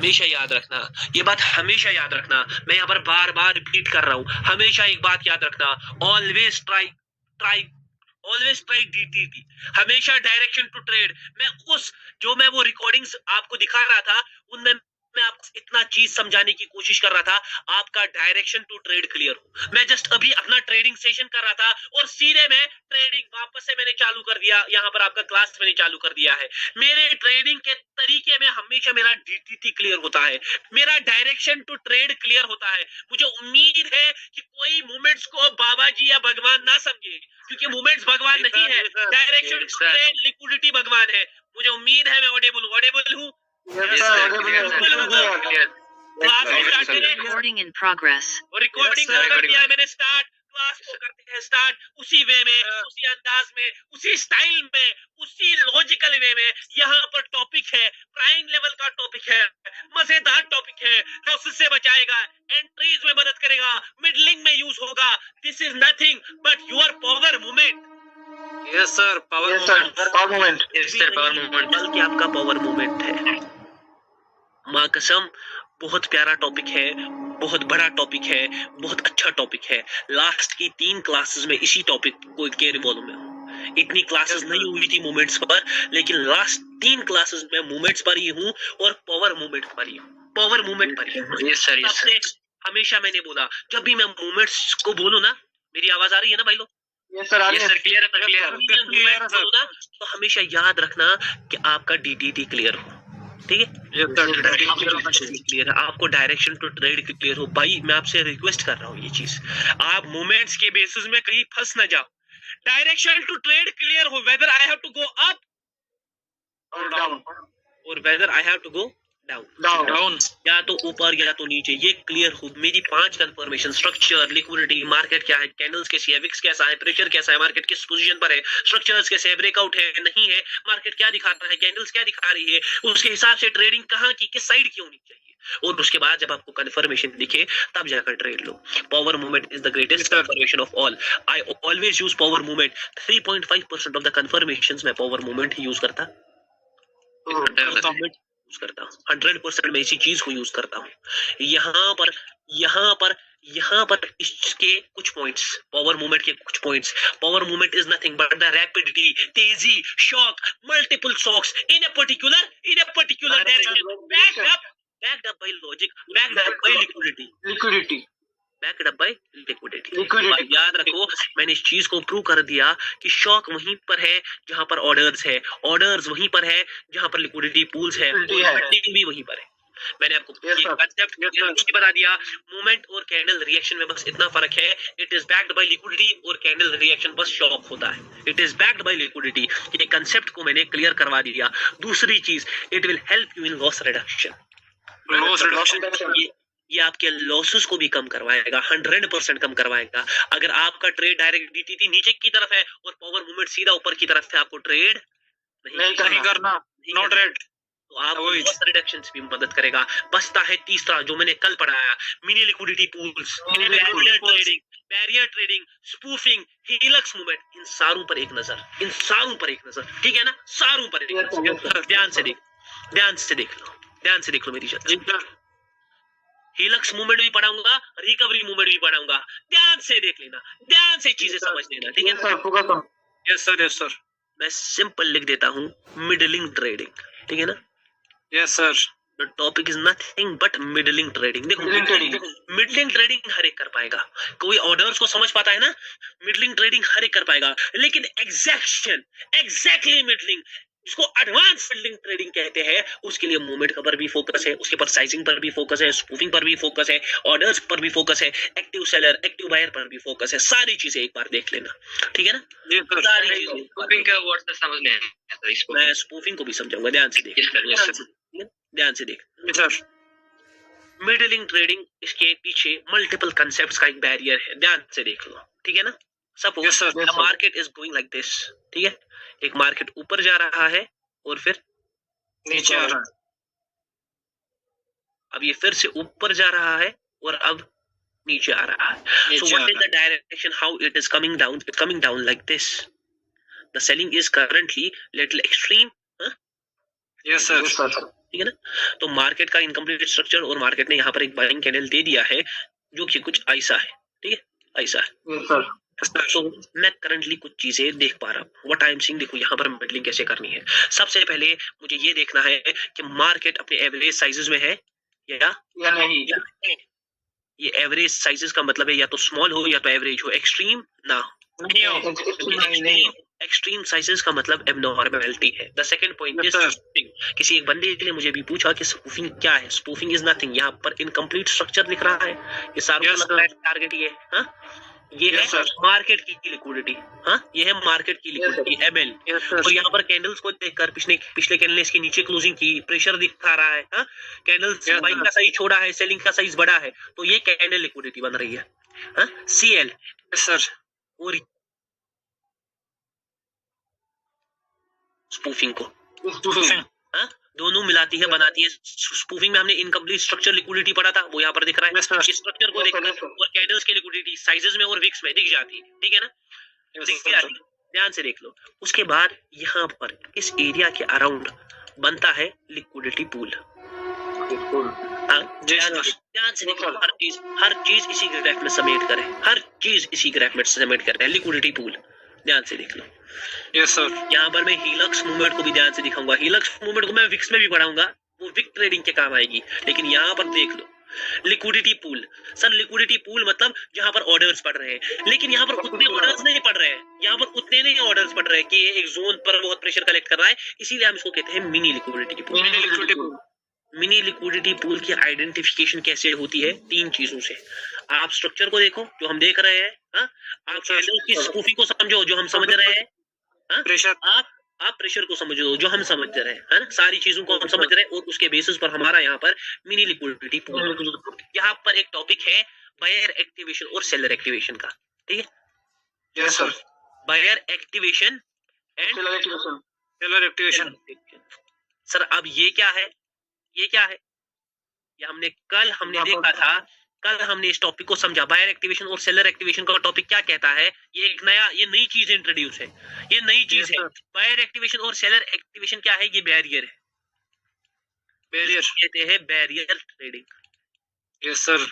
हमेशा याद रखना, ये बात हमेशा याद रखना, मैं यहाँ पर बार बार रिपीट कर रहा हूँ, हमेशा एक बात याद रखना, ऑलवेज ट्राई डीटीटी, हमेशा डायरेक्शन टू ट्रेड। मैं वो रिकॉर्डिंग्स आपको दिखा रहा था, उनमें मैं आपको इतना चीज समझाने की कोशिश कर रहा था, आपका डायरेक्शन टू ट्रेड क्लियर हो। मैं जस्ट अभी अपना ट्रेडिंग सेशन कर रहा था और सीधे में ट्रेडिंग वापस से मैंने चालू कर दिया, यहाँ पर आपका क्लास मैंने चालू कर दिया है। मेरे ट्रेडिंग के तरीके में हमेशा मेरा डीटीटी क्लियर होता है, मेरा डायरेक्शन टू ट्रेड क्लियर होता है। मुझे उम्मीद है कि कोई मूवमेंट्स को बाबा जी या भगवान ना समझे, क्योंकि मूवमेंट्स भगवान नहीं है, डायरेक्शन टू ट्रेड लिक्विडिटी भगवान है। मुझे उम्मीद है मैं ऑडिबल हूँ। Recording in progress. रिकॉर्डिंग कर दिया है मैंने, स्टार्ट क्लास को करते हैं स्टार्ट उसी वे में, उसी अंदाज में, उसी स्टाइल में, उसी लॉजिकल वे में। यहाँ पर टॉपिक है, प्राइम लेवल का टॉपिक है, मजेदार टॉपिक है, लॉसेस से बचाएगा, एंट्रीज में मदद करेगा, मिडलिंग में यूज होगा। This is nothing but your power movement. Yes sir, power movement बल्कि आपका पावर मूवमेंट है। माँ कसम, बहुत प्यारा टॉपिक है, बहुत बड़ा टॉपिक है, बहुत अच्छा टॉपिक है। लास्ट की 3 क्लासेस में इसी टॉपिक को के रिवॉल्व में हूँ। इतनी क्लासेस नहीं हुई थी मूवमेंट्स पर, लेकिन लास्ट 3 क्लासेस में मूवमेंट्स पर ही हूँ और पावर मूवमेंट पर ही हूँ, पावर मूवमेंट पर ही हूँ। हमेशा मैंने बोला, जब भी मैं मूवमेंट्स को बोलूँ ना, मेरी आवाज आ रही है ना भाई लोग? क्लियर है तो हमेशा याद रखना कि आपका डीटीटी क्लियर हो, ठीक है? क्लियर है, आपको डायरेक्शन टू ट्रेड क्लियर हो। भाई मैं आपसे रिक्वेस्ट कर रहा हूँ ये चीज, आप मूवमेंट्स के बेसिस में कहीं फंस ना जाओ। डायरेक्शन टू ट्रेड क्लियर हो, whether I have to go up और डाउन, और whether I have to go down, या तो ऊपर या तो नीचे, ये क्लियर हो। मेरी 5 कंफर्मेशन, स्ट्रक्चर, लिक्विडिटी, मार्केट क्या है, कैंडल्स कैसी है, विक्स कैसा है, प्रेशर कैसा है, मार्केट किस पोजीशन पर है, स्ट्रक्चर्स कैसे है, ब्रेकआउट है नहीं है, मार्केट क्या दिखाता है, कैंडल्स क्या दिखा रही है, उसके हिसाब से ट्रेडिंग कहाँ की, किस साइड की होनी चाहिए। और उसके बाद जब आपको कंफर्मेशन दिखे तब जाकर trade low. Power movement is the greatest confirmation of all. I always use power movement. 3.5% of the confirmations में पावर मूवमेंट ही यूज करता हूँ, 100% मैं इसी चीज को यूज करता हूँ। यहाँ पर इसके कुछ पॉइंट्स, पावर मूवमेंट के कुछ पॉइंट्स। Power movement is nothing but the rapidity, तेजी, shock, multiple shocks in a particular direction, backed up by logic, backed up by liquidity, backed up by liquidity। याद रखो, मैंने इस चीज को प्रूव कर दिया कि शॉक वहीं पर है जहां पर ऑर्डर्स है, ऑर्डर्स वहीं पर है जहां पर लिक्विडिटी पूल्स है, ट्रेडिंग भी वहीं पर है। मैंने आपको ये कांसेप्ट बता दिया। मूवमेंट और कैंडल रिएक्शन में बस इतना फर्क है, it is backed by liquidity और कैंडल रिएक्शन बस शॉक होता है। It is backed by liquidity, ये कांसेप्ट को मैंने क्लियर करवा दिया। दूसरी चीज, it will help you in loss reduction. ये आपके लॉसेस को भी कम करवाएगा, 100% कम करवाएगा। अगर आपका ट्रेड डायरेक्ट डीटीटी नीचे की तरफ है और पावर मूवमेंट सीधा ऊपर की तरफ है, आपको ट्रेड नहीं करना, नो ट्रेड, तो आप लॉस रिडक्शन भी मदद करेगा। बचता है तीसरा जो मैंने कल पढ़ाया, mini liquidity pools, barrier trading, spoofing, हीलक्स मूवमेंट। इन सारों पर एक नजर, ठीक है ना? सारों पर एक नजर, ध्यान से देख लो मेरी चर्चा। हीलक्स मूवमेंट भी पढ़ाऊंगा, रिकवरी मूवमेंट भी पढ़ाऊंगा, ध्यान से देख लेना, ध्यान से चीजें समझ लेना, ठीक है? Yes sir. मैं सिंपल लिख देता हूँ, मिडलिंग ट्रेडिंग, ठीक है ना? Yes sir. The topic is nothing but middling trading. देखो मिडलिंग ट्रेडिंग हर एक कर पाएगा, कोई ऑर्डर्स को समझ पाता है ना, मिडलिंग ट्रेडिंग हर एक कर पाएगा, लेकिन एग्जैक्टली मिडलिंग, इसको एडवांस मिडलिंग ट्रेडिंग कहते हैं। उसके लिए मूवमेंट पर भी फोकस है, उसके पर साइजिंग पर भी फोकस है, स्पूफिंग पर भी फोकस है, ऑर्डर्स पर भी फोकस है, एक्टिव सेलर, एक्टिव बायर पर भी फोकस है। सारी चीजें एक बार देख लेना, ठीक है ना? सारी चीजें स्पूफिंग का वर्ड समझ में आता है, मैं स्पूफिंग को भी समझाऊंगा, ध्यान से देख। मिडलिंग ट्रेडिंग, इसके पीछे मल्टीपल कंसेप्ट्स का एक बैरियर है, ध्यान से देख लो, ठीक है ना? Suppose the market is going like this, ठीक है? एक मार्केट ऊपर जा रहा है और फिर नीचे आ रहा है, अब ये फिर से ऊपर जा रहा है और अब नीचे आ रहा है। So what is the direction, how it is coming down? It's coming down like this. The selling is currently little extreme. Yes sir. ठीक है ना। तो मार्केट का इनकम्प्लीट स्ट्रक्चर और मार्केट ने यहाँ पर एक बाइंग कैंडल दे दिया है जो कि कुछ ऐसा है, ठीक है, ऐसा है। तो मैं करंटली कुछ चीजें देख पा रहा हूँ, व्हाट आई एम सीइंग। देखो यहाँ पर मिडलिंग कैसे करनी है। सबसे पहले मुझे ये देखना है कि मार्केट अपने एवरेज साइजेस में है या नहीं। ये एवरेज साइजेस का मतलब है या तो स्मॉल हो या तो एवरेज हो, एक्सट्रीम ना हो। नहीं। एक्सट्रीम साइजेस का मतलब एबनॉर्मैलिटी है। The second point is spoofing. किसी एक बंदे ने मुझे भी पूछा कि स्पूफिंग क्या है। स्पूफिंग इज नथिंग, यहाँ पर इनकम्प्लीट स्ट्रक्चर दिख रहा है, ये सारा टारगेट ये है, हाँ? ये है मार्केट की लिक्विडिटी, हाँ, ये है मार्केट की लिक्विडिटी एमएल। और यहाँ पर कैंडल्स को देखकर पिछले कैंडल ने इसके नीचे क्लोजिंग की, प्रेशर दिखा रहा है, हाँ, कैंडल्स बाइंग का साइज छोड़ा है, सेलिंग का साइज बड़ा है, तो ये कैंडल लिक्विडिटी बन रही है, हाँ, सीएल सर। और स्पूफिंग को हाँ, दोनों मिलाती है, बनाती है। स्पूफिंग में हमने इनकम्प्लीट स्ट्रक्चर लिक्विडिटी पढ़ा था, वो यहाँ पर दिख रहा है। स्ट्रक्चर को देखकर और कैंडल्स की लिक्विडिटी साइजेस में और विक्स में दिख जाती है, ठीक है ना, दिख जाती है। ध्यान से देख लो। उसके बाद यहाँ पर इस एरिया के अराउंड बनता है लिक्विडिटी पूल। ध्यान से देखो, हर चीज इसी ग्राफ में समेट करें, हर चीज इसी ग्राफ में समेट करते हैं, लिक्विडिटी पूल। ध्यान से देख लो। Yes sir. यहाँ पर मैं हीलक्स मूवमेंट को भी ध्यान से दिखाऊंगा। हीलक्स मूवमेंट को मैं विक्स में भी पढ़ाऊंगा, वो विक ट्रेडिंग के काम आएगी। लेकिन यहाँ पर देख लो liquidity pool. Sir liquidity pool मतलब जहाँ पर ऑर्डर्स पड़ रहे हैं, लेकिन यहाँ पर उतने ऑर्डर्स नहीं पड़ रहे हैं, यहाँ पर उतने नहीं ऑर्डर्स पड़ रहे हैं कि एक जोन पर बहुत प्रेशर कलेक्ट कर रहा है, इसीलिए हम इसको कहते हैं mini liquidity pool. Mini liquidity pool की आइडेंटिफिकेशन कैसे होती है? 3 चीजों से। आप स्ट्रक्चर को देखो जो हम देख रहे हैं, हाँ? आप कैंडल की स्पूफी को समझो जो हम समझ रहे हैं, हाँ? प्रेशर आप प्रेशर को समझो जो हम समझ रहे हैं, है ना, सारी चीजों को हम समझ रहे हैं, और उसके बेसिस पर हमारा यहाँ पर मिनी लिक्विडिटी पूल। यहाँ पर एक टॉपिक है बायर एक्टिवेशन और सेलर एक्टिवेशन का, ठीक है। Yes sir. Buyer activation and seller activation. Sir अब ये क्या है? ये क्या है? ये हमने कल देखा था, कल हमने इस टॉपिक को समझा। बायर एक्टिवेशन और सेलर एक्टिवेशन का टॉपिक क्या कहता है? ये एक ये नई चीज इंट्रोड्यूस है, ये नई चीज है। बायर एक्टिवेशन और सेलर एक्टिवेशन क्या है? ये बैरियर है, बैरियर कहते हैं barrier trading. Yes sir.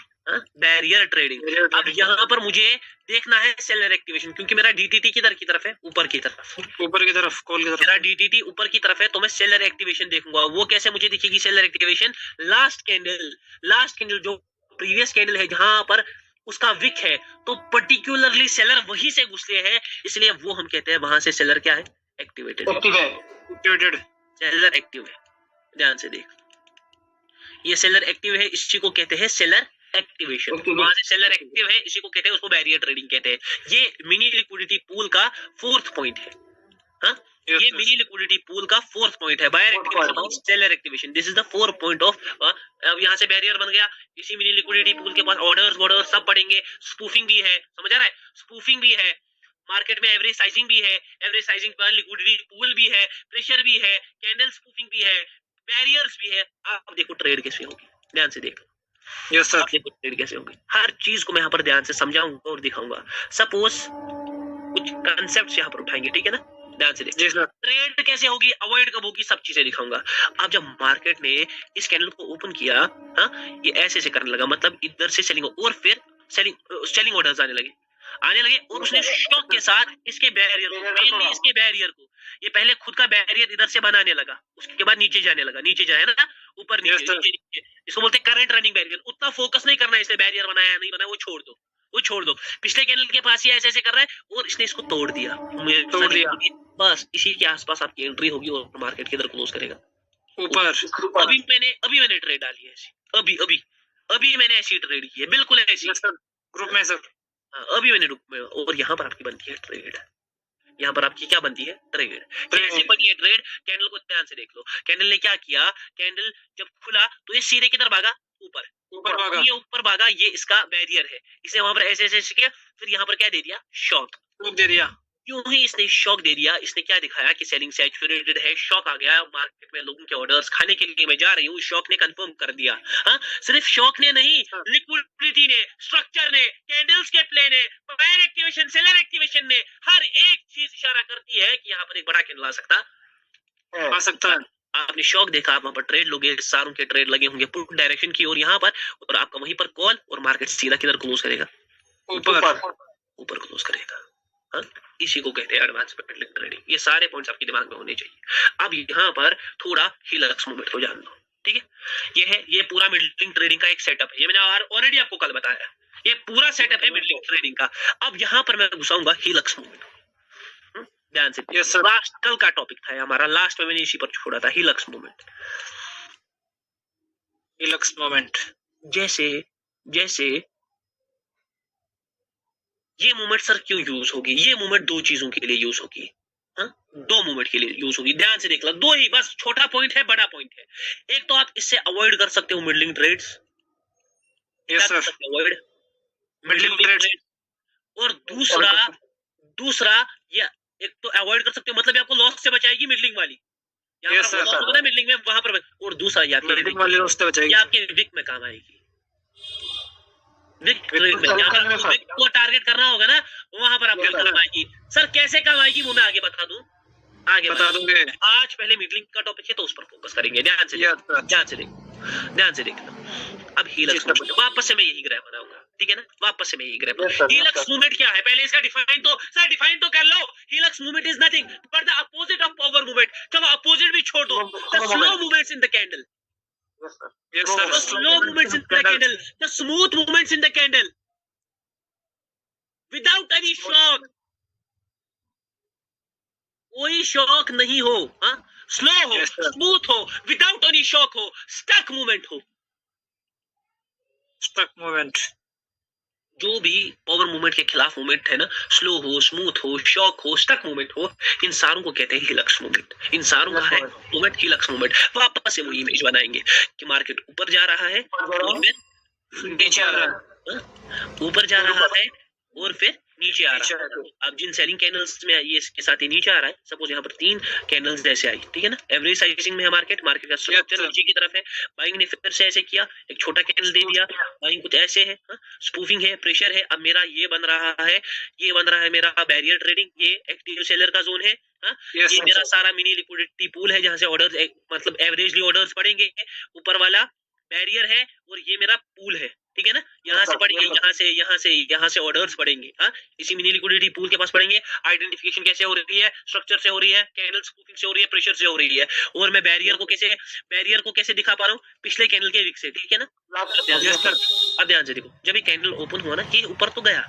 Barrier trading. अब यहाँ पर मुझे देखना है सेलर एक्टिवेशन, क्योंकि मेरा डीटीटी किधर की तरफ है? ऊपर की तरफ, ऊपर की तरफ, कॉल की तरफ। मेरा डीटीटी ऊपर की तरफ है, तो मैं सेलर एक्टिवेशन देखूंगा। वो कैसे मुझे दिखेगी सेलर एक्टिवेशन? लास्ट कैंडल जो प्रीवियस कैंडल है जहां पर उसका विक है, तो पर्टिकुलरली सेलर वहीं से घुसते हैं, इसलिए वो हम कहते हैं वहां से सेलर क्या है? एक्टिवेटेड। सेलर एक्टिव है। ध्यान से देख, ये सेलर एक्टिव है, इसी को कहते हैं सेलर एक्टिवेशन। वहां से सेलर एक्टिव है, इसी को कहते हैं, उसको बैरियर ट्रेडिंग कहते हैं। ये मिनी लिक्विडिटी पूल का 4th पॉइंट है, हाँ? ये मिनी लिक्विडिटी पूल का 4th पॉइंट है, बायर एक्टिवेशन और seller activation. This is the 4 point of. अब यहाँ से बैरियर बन गया, इसी मिनी लिक्विडिटी पूल के पास ऑर्डर्स सब पड़ेंगे। स्पूफिंग भी है, समझ आ रहा है? स्पूफिंग भी है, मार्केट में एवरेज साइजिंग भी है, एवरेज साइजिंग पर लिक्विडिटी पूल भी है, प्रेशर भी है, कैंडल स्पूफिंग भी है, बैरियर्स भी है। आप देखो ट्रेड कैसे होगी, ध्यान से देखो। Yes sir. देखो ट्रेड कैसे होगी, हर चीज को मैं यहाँ पर ध्यान से समझाऊंगा और दिखाऊंगा। सपोज कुछ कंसेप्ट यहाँ पर उठाएंगे, ठीक है ना, ध्यान से देखो। ट्रेड कैसे होगी, अवॉइड कब होगी, सब चीजें दिखाऊंगा। अब जब मार्केट ने इस कैंडल को ओपन किया, हाँ, ये ऐसे करने लगा, मतलब इधर से सेलिंग, और फिर सेलिंग ऑर्डर्स आने लगे, और उसने शॉक के साथ इसके बैरियर को ये पहले खुद का बैरियर इधर से बनाने लगा, उसके बाद नीचे जाने लगा, नीचे जाए ना, ऊपर नीचे। इसको बोलते हैं करंट रनिंग बैरियर। उतना फोकस नहीं करना है, इसने बैरियर बनाया नहीं बनाया, वो छोड़ दो। पिछले कैंडल के पास ही ऐसे कर रहा है और इसने इसको तोड़ दिया। बस इसी के आसपास आपकी एंट्री होगी और मार्केट किधर क्लोज करेगा? ऊपर। अभी मैंने ट्रेड डाली है ऐसी, अभी मैंने ऐसी ट्रेड की है, बिल्कुल ऐसी ग्रुप में सर। अभी मैंने ग्रुप में, और यहाँ पर आपकी बनती है ट्रेड। यहाँ पर आपकी क्या बनती है? ट्रेड। कैसे बनी है ट्रेड? कैंडल को ध्यान से देख लो। कैंडल ने क्या किया? कैंडल जब खुला तो ये सीधे किधर भागा? ऊपर भागा। ये ऊपर भागा, ये इसका बैरियर है, इसे वहां पर ऐसे किया, फिर यहाँ पर क्या दे दिया? शॉक दे दिया। क्यों ही इसने शॉक दे दिया? इसने क्या दिखाया कि सेलिंग सैचुरेटेड है, शॉक आ गया मार्केट में, लोगों के ऑर्डर्स खाने के लिए मैं जा रही हूँ, शॉक ने कंफर्म कर दिया। हाँ, सिर्फ शॉक ने नहीं, लिक्विडिटी ने, स्ट्रक्चर ने, कैंडल्स के प्ले ने, बायर एक्टिवेशन, सेलर एक्टिवेशन ने, हर एक चीज इशारा करती है कि यहाँ पर एक बड़ा कैंडल आ सकता है। आपने शॉक देखा, आप वहां पर ट्रेड लोगे, सारों के ट्रेड लगे होंगे पुट डायरेक्शन की ओर यहाँ पर, और आपका वहीं पर कॉल, और मार्केट सीधा किधर क्लोज करेगा? ऊपर। ऊपर क्लोज करेगा। हाँ, इसी को कहते हैं एडवांस ट्रेडिंग। ये सारे पॉइंट्स आपके दिमाग में होने चाहिए। अब यहाँ पर थोड़ा हिलक्स मूवमेंट को जान लो, ठीक है? ये पूरा मिडलिंग ट्रेडिंग का एक सेटअप है, ये मैंने ऑलरेडी आपको कल बताया। ये पूरा सेटअप है मिडलिंग ट्रेडिंग का। अब यहाँ पर मैं घुसाऊंगा हिलक्स मूवमेंट। ध्यान से, लास्ट कल का टॉपिक था हमारा, लास्ट में मैंने इसी पर छोड़ा था, हिलक्स मूवमेंट। हिलक्स मूवमेंट जैसे ये मूवमेंट सर क्यों यूज होगी? ये मूवमेंट दो चीजों के लिए यूज होगी। हाँ, दो मूवमेंट के लिए यूज होगी। ध्यान से देख लो, दो ही बस, छोटा पॉइंट है, बड़ा पॉइंट है। एक तो आप इससे अवॉइड कर सकते हो middling trades. Yes sir, avoid middling trades. और दूसरा या एक तो अवॉइड कर सकते हो, मतलब आपको लॉस से बचाएगी मिडलिंग वाली। यस सर, मिडलिंग में वहां पर, और दूसरा या मिडलिंग वाली लॉस से बचाएगी, आपके विक में काम आएगी। विक को टारगेट करना होगा ना, वहां पर आपको काम आएगी। सर कैसे काम आएगी वो मैं आगे बता दूं, आगे बता दूंगे। आज पहले मिडलिंग का टॉपिक है तो उस पर फोकस करेंगे। ध्यान से देख। अब हिलक्स मूवमेंट, वापस से मैं यही ग्राफ बनाऊंगा, ठीक है ना? वापस से मैं यही ग्राफ। हिलक्स मूवमेंट क्या है पहले इसका डिफाइन तो कर लो। हिलक्स movement is nothing but the opposite of power movement. चलो अपोजिट भी छोड़ दो, the slow movements in the candle. Yes sir, the slow movements in the candle, the smooth movements in the candle, without any shock. कोई shock नहीं हो, हाँ? Slow हो, smooth हो, विदाउट एनी शॉक हो, स्टक मूवमेंट हो। Stuck movement, जो भी पावर मूवमेंट के खिलाफ मूवमेंट है ना, स्लो हो, स्मूथ हो, शॉक हो, स्टक मूवमेंट हो, इन सारों को कहते हैं हिलक्स मूवमेंट। इन सारों का है मूवमेंट हिलक्स मूवमेंट। वापस से वो इमेज बनाएंगे कि मार्केट ऊपर जा रहा है और फिर नीचे आ रहा है, ऊपर जा रहा है और फिर नीचे आ रहा है। अब जिन सेलिंग कैंडल्स में ये इसके साथ ही नीचे आ रहा है, सपोज यहाँ पर 3 कैंडल्स जैसे आई, ठीक है ना? एवरेज साइजिंग में है मार्केट का स्ट्रक्चर नीचे की तरफ है। बाइंग ने फिर से ऐसे किया, एक छोटा कैंडल दे दिया, बाइंग कुछ ऐसे है, स्पूफिंग है, प्रेशर है। अब मेरा ये बन रहा है मेरा बैरियर ट्रेडिंग, ये एक्टिव सेलर का जोन है। ये मेरा सारा मिनी लिक्विडिटी पूल है जहाँ से ऑर्डर्स, मतलब एवरेजली ऑर्डर्स पड़ेंगे, ऊपर वाला बैरियर है और ये मेरा पूल है, ठीक है ना? यहाँ से पढ़ेंगे, यहाँ से ऑर्डर्स पढ़ेंगे। हाँ, इसी मिनी लिक्विडिटी पूल के पास पढ़ेंगे। आइडेंटिफिकेशन कैसे हो रही है? स्ट्रक्चर से हो रही है, कैंडल स्पूफिंग से हो रही है, प्रेशर से हो रही है। और मैं बैरियर को कैसे दिखा पा रहा हूँ? पिछले कैंडल के विक से, ठीक है ना? अब ध्यान से देखो, जब ये कैंडल ओपन हुआ ना, ये ऊपर तो गया,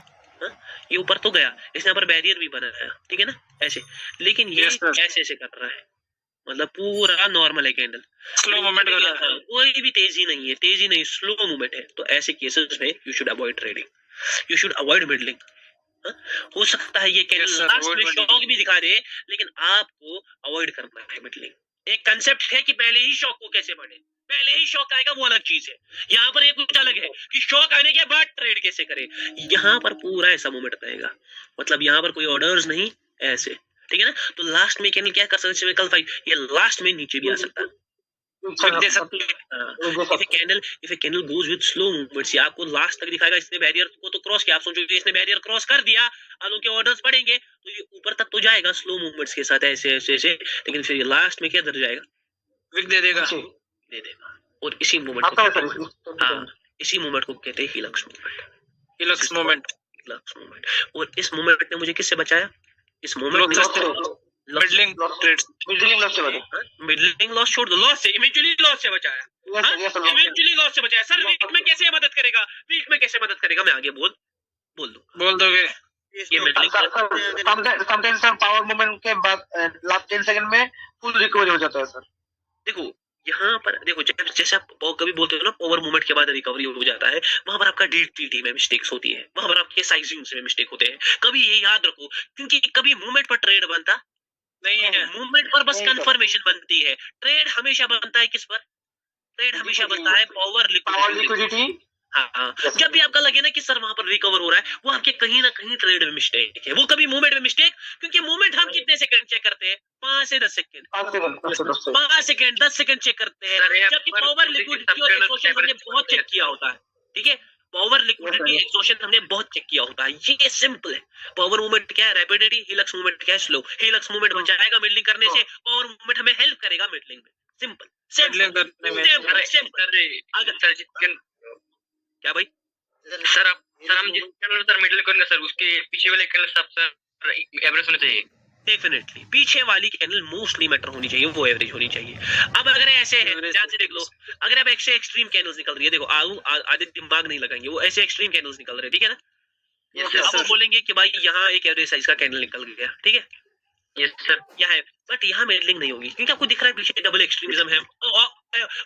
ये ऊपर तो गया, इसने यहाँ पर बैरियर भी बनाया, ठीक है ना? ऐसे, लेकिन ये ऐसे कर रहा है, मतलब पूरा नॉर्मल है कैंडल, स्लो मूवमेंट कर रहा है, कोई भी तेजी नहीं, स्लो मूवमेंट है। तो ऐसे केसेस में you should avoid trading, you should avoid middling. हो सकता है ये कैंडल लास्ट में शॉक भी दिखा दे, लेकिन आपको अवॉइड करना है मिडलिंग। एक कंसेप्ट है कि पहले ही शॉक को कैसे पढ़े, पहले ही शॉक आएगा वो अलग चीज है। यहाँ पर एक कुछ अलग है कि शॉक आने के बाद ट्रेड कैसे करे। यहाँ पर पूरा ऐसा मूवमेंट रहेगा, मतलब यहाँ पर कोई ऑर्डर्स नहीं, ऐसे, ठीक है ना? तो लास्ट में कैंडल क्या कर सकते हैं? कल 5 ये लास्ट में नीचे भी आ सकता है, दे सकते हैं। If a candle goes with slow movements, ये आपको लास्ट तक दिखाएगा। इसने बैरियर को तो क्रॉस किया, आप सोचो इसने बैरियर क्रॉस कर दिया, अब उनके ऑर्डर्स पड़ेंगे तो ये ऊपर तक तो जाएगा स्लो मूवमेंट्स के साथ, ऐसे, लेकिन फिर ये लास्ट में क्या दर जाएगा? विक दे देगा। और इसी मूवमेंट को कहते हैं हिलक्स मूवमेंट। और इस मूवमेंट ने मुझे किससे बचाया? इस मूवमेंट मिडलिंग लॉस छोड़ दो, लॉस से इवेंचुअली लॉस से बचाया, इवेंचुअली लॉस से बचाया। सर वीक में कैसे मदद करेगा? मैं आगे बोल दोगे। ये middling sometimes sir power movement के बाद लास्ट 10 सेकंड में फुल रिकवरी हो जाता है सर। देखो यहाँ पर देखो, जैसे आप कभी बोलते हो ना पावर मूवमेंट के बाद रिकवरी हो जाता है, वहां पर आपका DTT में मिस्टेक्स होती है, वहां पर आपके साइजिंग में मिस्टेक होते हैं। कभी ये याद रखो, क्योंकि कभी मूवमेंट पर ट्रेड बनता नहीं है, मूवमेंट पर बस कंफर्मेशन बनती है। ट्रेड हमेशा बनता है किस पर? ट्रेड हमेशा बनता है पावर लिक्विडिटी। हाँ, जब भी आपका लगे ना कि सर वहां पर रिकवर हो रहा है, वो आपके कहीं ना कहीं ट्रेड में मिस्टेक है, वो कभी मूवमेंट में मिस्टेक, क्योंकि मूवमेंट हम कितने सेकंड चेक करते हैं? 5 से 10 सेकंड, 10 सेकंड चेक करते हैं। जबकि पावर लिक्विडिटी और एक्सॉशन हमने बहुत चेक किया होता है, ठीक है? पावर लिक्विडिटी एक्सॉशन हमने बहुत चेक किया होता है, ये सिंपल है। पावर मूवमेंट क्या है? रैपिडिटी। हिलक्स मूवमेंट क्या है? स्लो। हिलक्स मूवमेंट बचाएगा मिडलिंग करने से, पावर मूवमेंट हमें हेल्प करेगा मिडलिंग में। सिंपल Handling करने में अगर सर क्या भाई सर हम जिस कैंडल सर मिडिल करेंगे सर उसके पीछे वाले कैंडल सर एवरेज होने चाहिए। डेफिनेटली पीछे वाली कैंडल मोस्टली मैटर होनी चाहिए, वो एवरेज होनी चाहिए। अब अगर ऐसे है, ध्यान से देख लो, अगर अब ऐसे एक्सट्रीम कैंडल्स निकल रही है, देखो आधे दिमाग नहीं लगाएंगे, वो ऐसे एक्सट्रीम कैंडल्स निकल रहे हैं, ठीक है ना। अब वो बोलेंगे कि भाई यहाँ एक एवरेज साइज का कैंडल निकल गया, ठीक है, यस सर। यहाँ है, बट यहाँ मिडलिंग नहीं होगी क्योंकि आपको दिख रहा है पीछे डबल एक्सट्रीमिज्म है,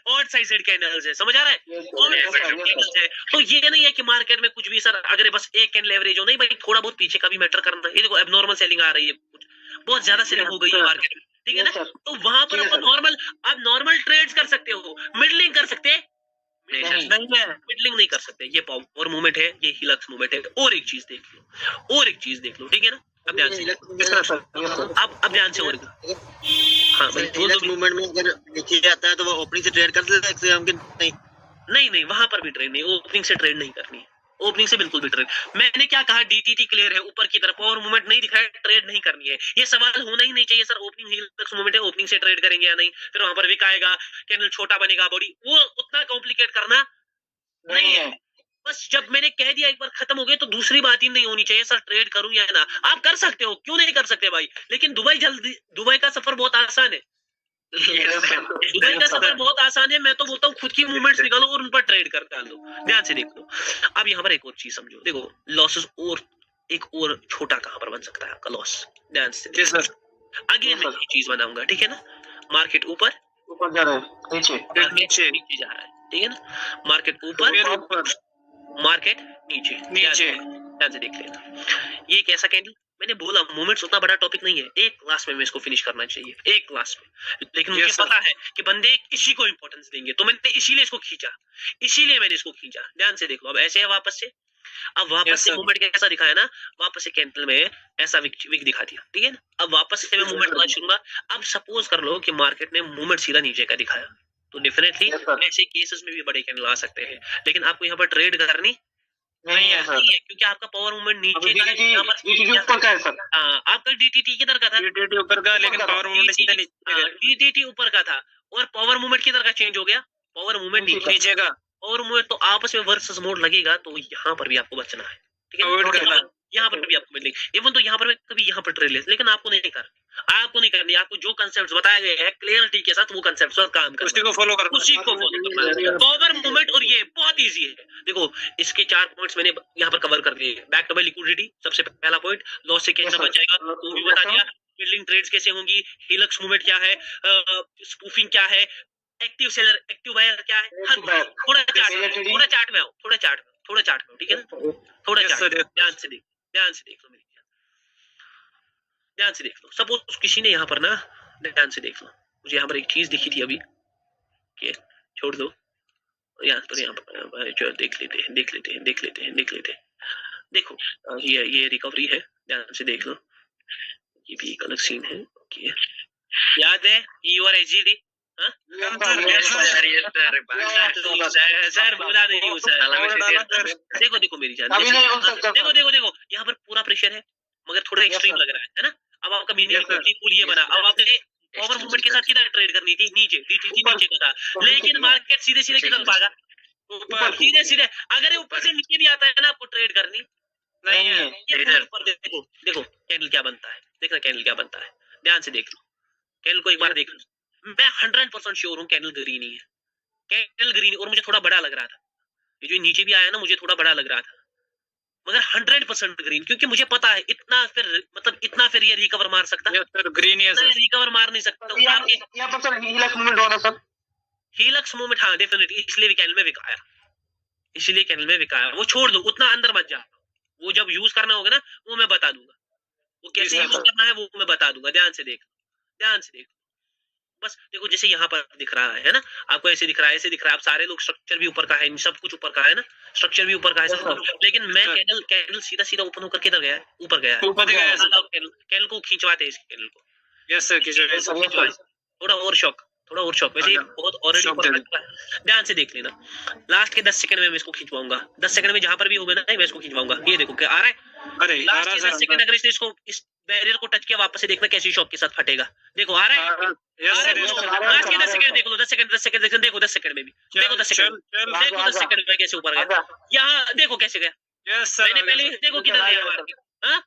ऑड साइजेड कैंडल्स है, समझ आ रहा है, कैंडल्स है। तो ये नहीं है कि मार्केट में कुछ भी सर अगर बस एक कैंडल एवरेज हो, नहीं भाई, थोड़ा बहुत पीछे का भी मैटर करना है। ये देखो एबनॉर्मल सेलिंग आ रही है, कुछ बहुत ज्यादा सेलिंग हो गई है मार्केट में, ठीक है ना। तो वहां पर आप नॉर्मल ट्रेड्स कर सकते हो, मिडलिंग कर सकते हैं मिडलिंग नहीं कर सकते। ये पावर मूवमेंट है, ये हिलक्स मूवमेंट है। और एक चीज देख लो, ठीक है ना। अब ध्यान से अब ध्यान से और हाँ भाई, मूवमेंट में अगर नीचे जाता है तो वो ओपनिंग से ट्रेड कर सकते हैं हम कि नहीं, वहां पर भी ट्रेड नहीं, ओपनिंग से ट्रेड नहीं करनी है, ओपनिंग से बिल्कुल भी ट्रेड। मैंने क्या कहा, डीटीटी क्लियर है, ऊपर की तरफ पावर मूवमेंट नहीं दिखाया, ट्रेड नहीं करनी है। ये सवाल होना ही नहीं चाहिए सर, ओपनिंग हिलक्स मूवमेंट है, ओपनिंग से ट्रेड करेंगे या नहीं, फिर वहां पर विक आएगा, कैंडल छोटा बनेगा, बॉडी, वो उतना कॉम्प्लिकेट करना नहीं है। बस जब मैंने कह दिया एक बार खत्म हो गया, तो दूसरी बात ही नहीं होनी चाहिए सर ट्रेड करूं या ना। आप कर सकते हो, क्यों नहीं कर सकते भाई, लेकिन दुबई का सफर बहुत आसान है। दुबई का सफर बहुत आसान है। मैं तो बोलता हूँ खुद की मूवमेंट्स निकालो और उन पर ट्रेड कर डाल दो। ध्यान से देख लो। अब यहाँ पर एक और चीज समझो, देखो लॉसेस और एक और छोटा कहाँ पर बन सकता है आपका लॉस। ध्यान से अगेन मैं चीज बनाऊंगा, ठीक है ना। मार्केट ऊपर जा रहा है, नीचे नीचे जा रहा है, ठीक है ना। मार्केट ऊपर मार्केट नीचे। ध्यान से देख लेना, ये एक ऐसा कैंडल, मैंने बोला मूवमेंट्स उतना बड़ा टॉपिक नहीं है, एक क्लास में मैं इसको फिनिश करना चाहिए, एक क्लास में। लेकिन मुझे पता है कि बंदे इसी को इंपॉर्टेंस देंगे, तो मैंने इसीलिए इसको खींचा, ध्यान से देख लो। अब ऐसे है वापस से, अब वापस से मूवमेंट कैसा दिखाया ना, वापस से कैंडल में ऐसा विक दिखा दिया, ठीक है ना। अब वापस से मैं मूवमेंट करना शुरू करूंगा। अब सपोज कर लो कि मार्केट ने मूवमेंट सीधा नीचे का दिखाया, तो डेफिनेटली ऐसे केसेस में भी बड़े कैंडल आ सकते हैं, लेकिन आपको यहाँ पर ट्रेड करनी नहीं है क्योंकि आपका पावर मूवमेंट नीचे का है, यहाँ पर ऊपर का है सर। आपका डीटीटी किधर का था, डीटीटी ऊपर का, लेकिन पावर मूवमेंट सीधा नीचे। डीटीटी ऊपर का था और पावर मूवमेंट किधर का चेंज हो गया, पावर मूवमेंट नीचे का। पावर मूवमेंट तो आपस में वर्सेस मोड लगेगा, तो यहाँ पर भी आपको बचना है, ठीक है। यहाँ पर भी आपको मिलेंगे, इवन तो यहाँ पर मैं कभी यहाँ पर ट्रेड ले, लेकिन आपको नहीं करनी। आपको जो कंसेप्ट बताए गए हैं क्लियरिटी के साथ, वो कंसेप्ट पर काम करना, उसी को फॉलो करना। पावर मूवमेंट और ये बहुत इजी है। देखो इसके 4 पॉइंट्स मैंने यहाँ पर कवर कर दिए। बैक टू बाय लिक्विडिटी सबसे पहला पॉइंट, लॉस से कैसे बच जाएगा वो भी बता दिया। बिल्डिंग ट्रेड्स कैसे होंगी, हिलक्स मूवमेंट क्या है, स्पूफिंग क्या है, एक्टिव सेलर एक्टिव बायर क्या है, थोड़ा चार्ट में आओ, ठीक है ना। थोड़ा चार्ट ध्यान से देख लो मेरी, ध्यान से देख लो। सपोज किसी ने यहाँ पर ना, ध्यान से देख लो, मुझे यहाँ पर एक चीज दिखी थी अभी, कि छोड़ दो, यहाँ पर देख लेते हैं। देखो ये रिकवरी है, ध्यान से देख लो, ये भी एक अलग सीन है। ओके, याद है EURSGD, सर बोला नहीं हूँ सर। देखो मेरी जान, देखो यहाँ पर पूरा प्रेशर है, मगर थोड़ा एक्सट्रीम लग रहा है ना। अब आपका पूल ये बना, अब आपने पावर मूवमेंट के साथ किधर ट्रेड करनी थी, नीचे, डीटीटी नीचे का था, लेकिन मार्केट सीधे किधर भागा, ऊपर सीधे। अगर ऊपर से नीचे भी आता है ना, आपको ट्रेड करनी नहीं है। ऊपर देखो कैंडल क्या बनता है, देखना कैंडल क्या बनता है, ध्यान से देख लो। कैंडल को एक बार देख लो, मैं 100% श्योर हूँ कैंडल ग्रीन ही है, कैंडल ग्रीन। और मुझे थोड़ा बड़ा लग रहा था, ये जो नीचे भी आया ना, मुझे थोड़ा बड़ा लग रहा था, मगर 100% ग्रीन, क्योंकि मुझे पता है इतना फिर ये रिकवर मार सकता है, ग्रीन है सर, रिकवर मार नहीं सकता। यहाँ पर सर हिलक्स मूवमेंट हो रहा सर, हिलक्स मूवमेंट, हाँ डेफिनेटली, इसलिए कैंडल में विकाया, वो छोड़ दो, उतना अंदर मत जा, वो जब यूज करना होगा ना, वो मैं बता दूंगा, वो कैसे यूज करना है वो मैं बता दूंगा। ध्यान से देख, बस देखो जैसे यहाँ पर दिख रहा है ना, आपको ऐसे दिख रहा है, आप सारे लोग, स्ट्रक्चर भी ऊपर का है, सब कुछ ऊपर का है ना, स्ट्रक्चर भी ऊपर का है सब, लेकिन मैं कैंडल सीधा ओपन होकर किधर गया है, ऊपर गया है। कैंडल को खींचवाते हैं, इस कैंडल को, यस सर, थोड़ा और शॉक, थोड़ा और शॉक, वैसे ये हाँ, बहुत ऑलरेडी shock दे परफेक्ट है। ध्यान से देख लेना, लास्ट के 10 सेकंड में मैं इसको खिंचवाऊंगा, 10 सेकंड में जहां पर भी होगा ना मैं इसको खिंचवाऊंगा। ये देखो क्या आ रहा है, अरे आ लास्ट रहा के सर 10 सेकंड अगर इसने इसको इस बैरियर को टच किया वापस से देखना कैसी शॉक के साथ फटेगा। देखो आ रहा है, yes sir yes sir last के 10 सेकंड देख लो, 10 सेकंड 10 सेकंड देखो 10 सेकंड में भी देखो, 10 चल सेकंड चल देखो 10 सेकंड में कैसे ऊपर गया, यहाँ देखो कैसे गया, यस सर मैंने पहले देखो किधर गया मार्केट। हाँ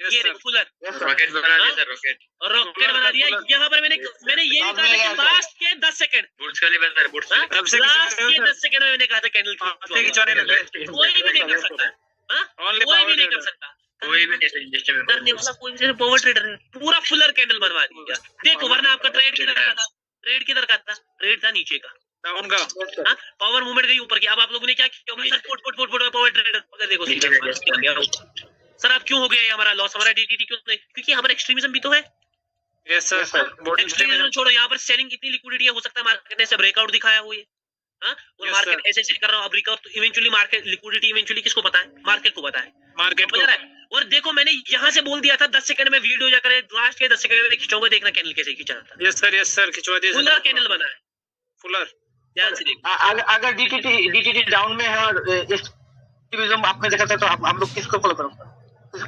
ये देखो फुलर रॉकेट बना दिया सर, रॉकेट और रॉकेट बना दिया। यहाँ पर मैंने ये भी कहा था कि लास्ट के 10 सेकंड, बुर्ज खलीफा सर, बुर्ज हाँ? खलीफा लास्ट के 10 सेकंड में मैंने कहा था कैंडल खिंचवाने लग गए। कोई भी नहीं कर सकता, हाँ? Only कोई power भी नहीं कर trader। सकता, कोई भी नहीं सर इंडस्ट्री में करने वाला कोई भी पावर ट्रेडर है, पूरा फुलर कैंडल बनवा दिया। देखो वरना आपका ट्रेड किधर का था, ट्रेड किधर का था, ट्रेड था नीचे का, डाउन का हाँ? पावर मूवमेंट गई ऊपर की। अब आप लोगों ने क्या किया sir, foot foot foot foot power trader, मगर देखो नीचे सीधा गया। क्या गया सर। अब क्यों हो गया ये हमारा लॉस, हमारा डीटीटी क्यों नहीं? क्योंकि हमारा एक्सट्रीमिज्म भी तो है। यस सर बोर्ड एक्सट्रीमिज्म छोड़ो, यहाँ पर सेलिंग कितनी लिक्विडिटी है, हो सकता है मार्केट ने ऐसे ब्रेकआउट दिखाया हो ये, हाँ? और Yes, मार्केट sir। ऐसे ऐसे कर रहा हो, अब रिकवर तो इवेंचुअली मार्केट लिक्विडिटी इवेंचुअली किसको पता है, मार्केट को पता है, मार्केट समझ रहा है? और देखो मैंने यहाँ से बोल दिया था 10 सेकंड में वीडियो जाकर लास्ट के 10 सेकंड में खिंचाऊंगा, देखना कैंडल कैसे खिंचा था, यस सर खिंचवा दिया फुलर कैंडल बना है। फुलर ध्यान से देखो, अगर डीटीटी डाउन में है और एक्सट्रीमिज्म आपने देखा था, तो हम लोग किसको फॉलो करोगे,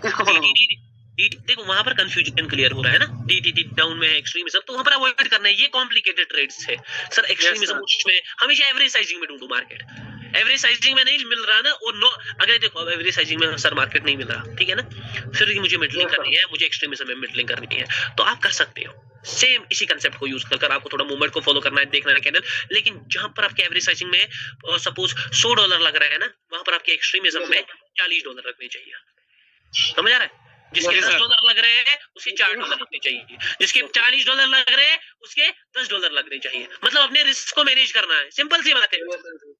किसको फॉलो करोगे? देखो वहां पर कंफ्यूजन क्लियर हो रहा है ना, डीटीटी डाउन में है एक्सट्रीमिज्म, तो वहां पर अवॉइड करना है, ये कॉम्प्लिकेटेड ट्रेड्स है सर। एक्सट्रीमिज्म में हमेशा एवरेज साइजिंग में ढूंढो मार्केट, एवरेज साइजिंग में नहीं मिल रहा ना, और नो अगर देखो अब एवरेज साइजिंग में सर मार्केट नहीं मिल रहा, ठीक है ना, फिर मुझे मिडलिंग करनी है, मुझे एक्सट्रीमिज्म में मिडलिंग करनी है, तो आप कर सकते हो सेम इसी कंसेप्ट को यूज कर आपको थोड़ा मूवमेंट को फॉलो करना है, देखना है कैंडल, लेकिन जहां पर आपके एवरेज साइजिंग में सपोज $100 लग रहा है ना, वहां पर आपके एक्सट्रीमिज्म में $40 लगने चाहिए, समझ आ रहा है? जिसके Yes, sir। $10 लग रहे हैं उसके $4 लगने चाहिए, जिसके $40 लग रहे हैं उसके $10 लगने चाहिए, मतलब अपने रिस्क को मैनेज करना है, सिंपल सी बात है।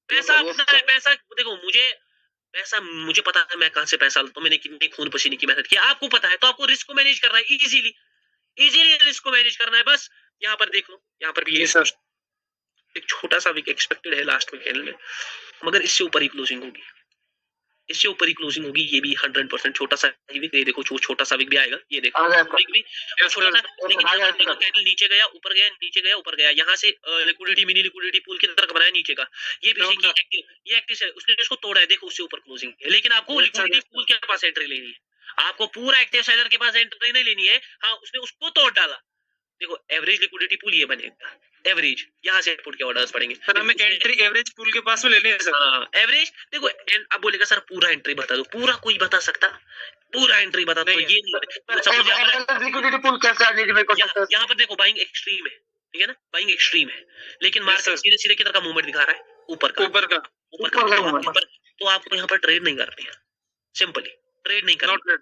पैसा अपना है, पैसा देखो मुझे पता है मैं कहां से पैसा लाता हूं, मैंने कितनी खून पसीने की मेहनत की, आपको पता है, तो आपको रिस्क को मैनेज करना है, इजीली रिस्क को मैनेज करना है बस। यहाँ पर देख लो, यहाँ पर भी सर एक छोटा सा वीक एक्सपेक्टेड है लास्ट में कैंडल में, मगर इससे ऊपर ही क्लोजिंग होगी, इससे ऊपर ही क्लोजिंग होगी, ये भी 100% छोटा सा वीक, ये देखो छोटा सा वीक भी आएगा, ये देखो वीक भी छोटा सा, लेकिन कैंडल नीचे गया ऊपर गया, नीचे गया ऊपर गया, यहाँ से लिक्विडिटी मिनी लिक्विडिटी पूल की तरह बनाया नीचे का, ये पीछे की एक्टिव, ये एक्टिव है, उसने इसको तोड़ा है, देखो उससे ऊपर क्लोजिंग है, लेकिन आपको लिक्विडिटी पूल के पास एंट्री लेनी है, आपको पूरा एक्टिव सेलर के पास एंट्री नहीं लेनी है, हाँ उसने उसको तोड़ डाला, देखो एवरेज लिक्विडिटी पूल ये बनेगा, एवरेज यहाँ से पुट के ऑर्डर्स पड़ेंगे सर हमें एंट्री एवरेज पूल के पास में लेनी है सर। हाँ एवरेज देखो, अब बोलेगा सर पूरा एंट्री बता दो, पूरा कोई बता सकता, पूरा एंट्री बता दो, ये नहीं लिक्विडिटी पूल कैसे आइडेंटिफाई कर सकते हैं? यहाँ पर देखो बाइंग एक्सट्रीम है, ठीक है ना, बाइंग एक्सट्रीम है, लेकिन मार्केट सीधे सीधे किधर का मूवमेंट दिखा रहा है, ऊपर का, तो आपको यहाँ पर ट्रेड नहीं करनी है, सिंपली ट्रेड नहीं करना।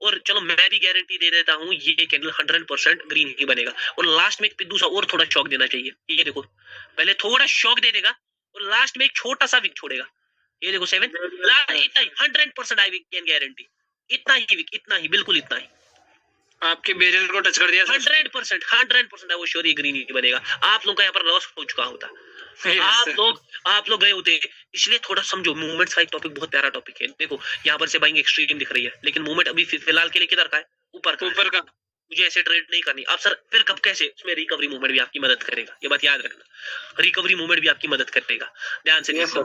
और चलो मैं भी गारंटी दे देता हूँ ये कैंडल 100% ग्रीन ही बनेगा, और लास्ट में एक पिद्दू सा और थोड़ा शॉक देना चाहिए, ये देखो पहले थोड़ा शॉक दे देगा और लास्ट में एक छोटा सा विक छोड़ेगा, ये देखो 7 इतना ही 100% आई कैन गारंटी, इतना ही विक, इतना ही, बिल्कुल इतना ही, आपके बैरियर को टच कर दिया 100% वो श्योर ही ग्रीन ही बनेगा। आप लोगों का यहाँ पर लॉस हो चुका होता, आप लोग गए होते, इसलिए थोड़ा समझो मूवमेंट्स का एक टॉपिक बहुत प्यारा टॉपिक है। देखो यहाँ पर से बाइंग एक्सट्रीम दिख रही है, लेकिन मूवमेंट अभी फिलहाल के लिए किधर का है, ऊपर का। मुझे ऐसे ट्रेड नहीं करनी। अब सर फिर कब कैसे, उसमें रिकवरी मूवमेंट भी आपकी मदद करेगा, ये बात याद रखना, रिकवरी मूवमेंट भी आपकी मदद करेगा। ध्यान से देख लो,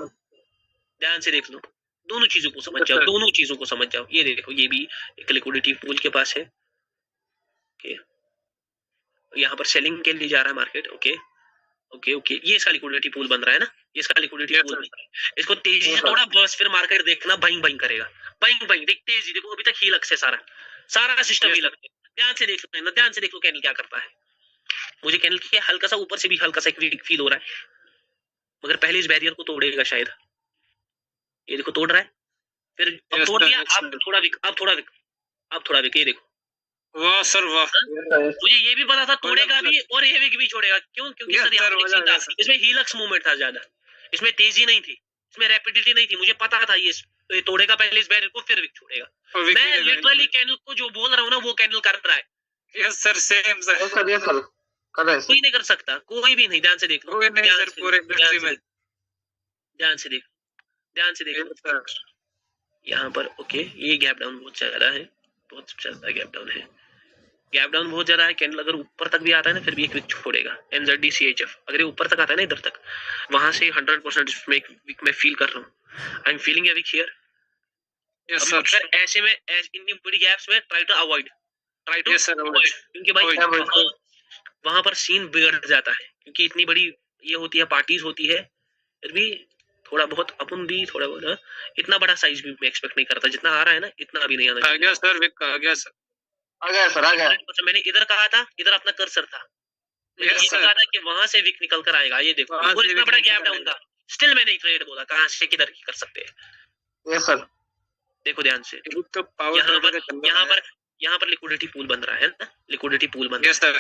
ध्यान से देख लो, दोनों चीजों को समझ जाओ, दोनों चीजों को समझ जाओ। ये देखो ये भी एक लिक्विडिटी पूल के पास है, ओके, यहाँ पर सेलिंग के लिए जा रहा है मार्केट, ओके ओके ओके, ये इसका लिक्विडिटी पूल बन रहा है ना, ये इसका लिक्विडिटी पूल बन रहा है। इसको तेजी से थोड़ा बस, फिर मार्केट देखना बाइंग बाइंग करेगा, बाइंग बाइंग देख तेजी, देखो अभी तक ही लग से सारा सिस्टम ही लग, ध्यान से देख लो, ध्यान से देख लो कैंडल क्या करता है। मुझे कैंडल के हल्का सा ऊपर से भी हल्का सा एक फील हो रहा है, मगर पहले इस बैरियर को तोड़ेगा शायद, ये देखो तोड़ रहा है, फिर अब तोड़ दिया, अब थोड़ा विक, अब थोड़ा विक, ये देखो, वाह सर वाह, मुझे ये भी पता था तोड़ेगा भी और ये विक भी छोड़ेगा, क्यों? क्योंकि सर यहाँ इसमें हीलक्स मूवमेंट था ज्यादा, इसमें तेजी नहीं थी, इसमें रैपिडिटी नहीं थी, मुझे पता था ये तोड़ेगा पहले इस बैरियर को, फिर विक छोड़ेगा। मैं लिटरली कैंडल को जो बोल रहा हूँ ना, वो कैंडल कर रहा है। यस सर, सेम सर, कोई नहीं कर सकता, कोई भी नहीं। ध्यान से देख लो, ध्यान से देख यहाँ पर, ओके, ये गैप डाउन बहुत ज्यादा है, बहुत ज्यादा गैप डाउन है, गैप डाउन बहुत ज्यादा है, कैंडल अगर ऊपर तक भी आता है ना फिर भी एक विक छोड़ेगा। एनजेडी सीएचएफ अगर ये ऊपर तक आता है ना इधर तक, वहां से 100% इसमें एक विक मैं फील कर रहा हूँ। I am feeling a wick here. Yes sir, ऐसे में इतनी बड़ी गैप्स में try to avoid yes sir, avoid। क्योंकि भाई Avoid। वहां पर सीन बिगड़ जाता है, क्योंकि इतनी बड़ी ये होती है, पार्टीज होती है, फिर भी थोड़ा बहुत अपन भी थोड़ा बहुत इतना बड़ा साइज भी मैं एक्सपेक्ट नहीं करता, जितना आ रहा है ना इतना अभी नहीं आना आ गया सर, विक आ गया सर, आ गया सर, आ गया। मैंने इधर कहा था, इधर अपना कर्सर था, मैंने Yes, ये sir। कहा था कि वहां से विक निकल कर आएगा। ये देखो वहां वो से इतना विक बड़ा निकल गैप कर डाउन था, स्टिल मैंने ट्रेड बोला कहां से किधर की कर सकते हैं। यस सर, देखो ध्यान से, विक तो पावर यहाँ पर लिक्विडिटी पूल बन रहा है ना, लिक्विडिटी पूल बन रहा है। यस सर,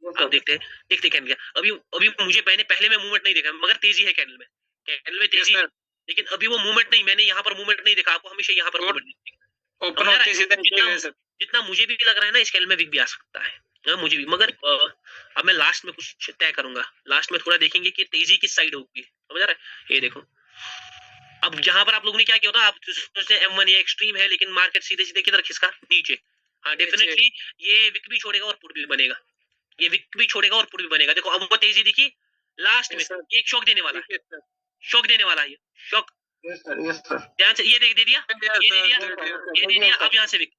अब देखते कैंडल अभी मुझे पहले मैं मूवमेंट नहीं देखा, मगर तेजी है कैंडल में यस तेजी, सर, लेकिन अभी वो मूवमेंट नहीं, मैंने यहाँ पर मूवमेंट नहीं देखा, आपको हमेशा यहाँ पर मूवमेंट नहीं देखा। ओपन होते सीधा नीचे गए सर। जितना मुझे भी लग रहा है ना इस कैंडल में विक भी आ सकता है, मुझे भी, मगर अब मैं लास्ट में कुछ तय करूंगा, लास्ट में थोड़ा देखेंगे कि तेजी किस साइड होगी, समझ रहा है। ये देखो अब जहां पर आप लोगों ने क्या किया था, आप सोचते हैं M1 ये एक्सट्रीम है, लेकिन मार्केट सीधे सीधे किधर खिसका, नीचे। हाँ डेफिनेटली ये विक भी छोड़ेगा और पुट भी बनेगा, ये विक भी छोड़ेगा और पुट भी बनेगा। देखो अब वो तेजी दिखी लास्ट में, एक शॉक देने वाला है, शॉक देने वाला है, shock. Yes sir, yes sir. ध्यान से ये दे दिया, ये दे दिया। अब यहाँ से विक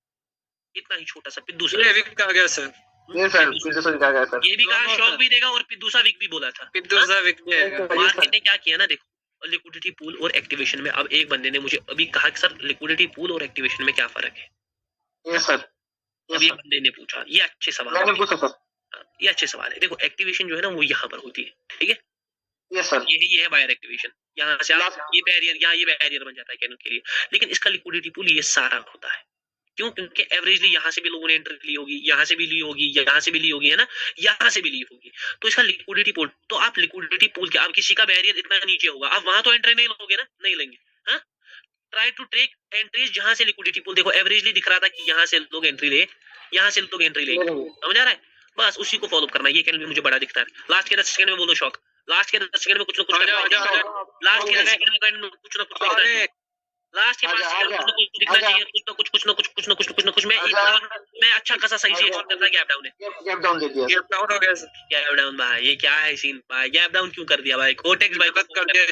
इतना ही छोटा सा पिद्दू सा, ये विक आ गया सर, यस सर, फिर से आ गया सर। ये भी कहा शॉक भी देगा और पिद्दू सा विक भी बोला था। पिद्दू सा विक भी आएगा। मार्केट ने क्या किया ना, देखो लिक्विडिटी पूल और एक्टिवेशन में, अब एक बंदे ने मुझे अभी कहा कि सर लिक्विडिटी पूल और एक्टिवेशन में क्या फर्क है। यस सर, अब एक बंदे ने पूछा, ये अच्छे सवाल मैंने है, पूछा सर। ये अच्छे सवाल है। देखो एक्टिवेशन जो है ना वो यहाँ पर होती है, ठीक है, यस सर, ये है बायर एक्टिवेशन, यहाँ से आप ये बैरियर, यहाँ ये बैरियर बन जाता है कैंडल के लिए, लेकिन इसका लिक्विडिटी पूल ये सारा होता है। क्यों? क्योंकि एवरेजली यहाँ से भी लोगों ने एंट्री ली होगी, यहाँ से भी ली होगी, यहाँ से भी ली होगी, है ना, यहाँ से भी ली होगी, तो इसका लिक्विडिटी पूल, तो आप लिक्विडिटी पूल के, आप किसी का बैरियर इतना नीचे होगा, आप वहां तो एंट्री नहीं लोगे ना, नहीं लेंगे। हाँ, ट्राई टू टेक एंट्रीज जहां से लिक्विडिटी पूल, देखो एवरेजली दिख रहा था कि यहाँ से लोग एंट्री ले, यहाँ से लोग एंट्री ले, समझ आ रहा है, बस उसी को फॉलो करना। ये कैंडल मुझे बड़ा दिखता है, लास्ट के 10 सेकंड में बोलो शॉक, लास्ट के 10 सेकंड में कुछ ना कुछ, लास्ट के 10 सेकंड में कुछ ना कुछ, लास्ट के 5 सेकंड में कुछ दिखना चाहिए, कुछ ना कुछ। मैं अच्छा खासा सही से एक्सपेक्ट करता गैप डाउन है, गैप डाउन दे दिया। गैप डाउन हो गया सर। गैप डाउन भाई, ये क्या है सीन भाई, गैप डाउन क्यों कर दिया भाई, कोटेक्स भाई को कर दिया।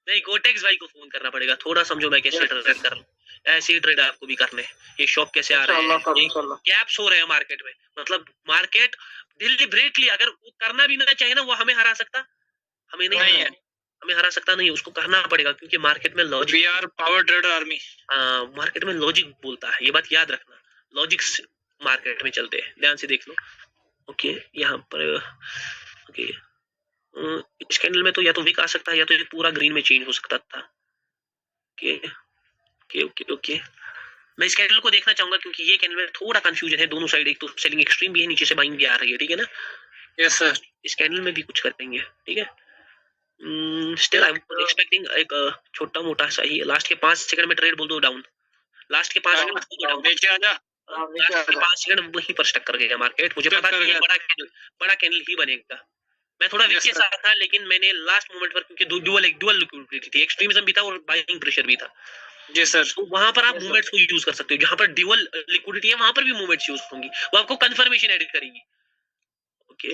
नहीं, कोटेक्स भाई को फोन करना पड़ेगा, थोड़ा समझो मैं कैसे ट्रेड कर रहा हूँ, ऐसे ही ट्रेड आपको भी करने हैं। ये शॉक कैसे आ रहे हैं, गैप्स हो रहे हैं मार्केट में, मतलब मार्केट डिलिबरेटली अगर वो करना भी ना चाहे ना, वो हमें हरा सकता, हमें नहीं है, हमें हरा सकता नहीं, उसको करना पड़ेगा, क्योंकि मार्केट में logic, we are power trader army. Market में लॉजिक बोलता है, ये बात याद रखना, लॉजिक मार्केट में चलते हैं, ध्यान से देख लो। ओके यहाँ पर ओके इस कैंडल में तो या तो विक आ सकता है या तो ये पूरा ग्रीन में चेंज हो सकता था। ओके ओके ओके ओके मैं इस कैंडल को देखना चाहूंगा, क्योंकि ये कैंडल में थोड़ा कंफ्यूजन है, दोनों साइड, एक तो सेलिंग एक्सट्रीम भी है, नीचे से बाइंग भी आ रही है, ठीक है ना। यस सर, इस कैंडल में भी कुछ करेंगे, ठीक है। स्टिल आई एम एक्सपेक्टिंग एक छोटा मोटा सा ही, लास्ट के 5 सेकंड में ट्रेड बोल दो डाउन, लास्ट के 5 सेकंड बोल दो डाउन, नीचे आ जा, लास्ट के 5 सेकंड वहीं पर स्टक कर गया मार्केट, मुझे पता है ये बड़ा कैंडल ही बनेगा। मैं थोड़ा विक के साथ था, लेकिन मैंने लास्ट मोमेंट पर, क्योंकि डुअल लिक्विडिटी थी, एक्सट्रीमिज्म भी था और बाइंग प्रेशर भी था, जी सर, तो वहां पर आप मूवमेंट्स को यूज कर सकते हो, जहां पर ड्यूअल लिक्विडिटी है वहां पर भी मूवमेंट्स यूज होंगी, वो आपको कंफर्मेशन एडिट करेंगी। ओके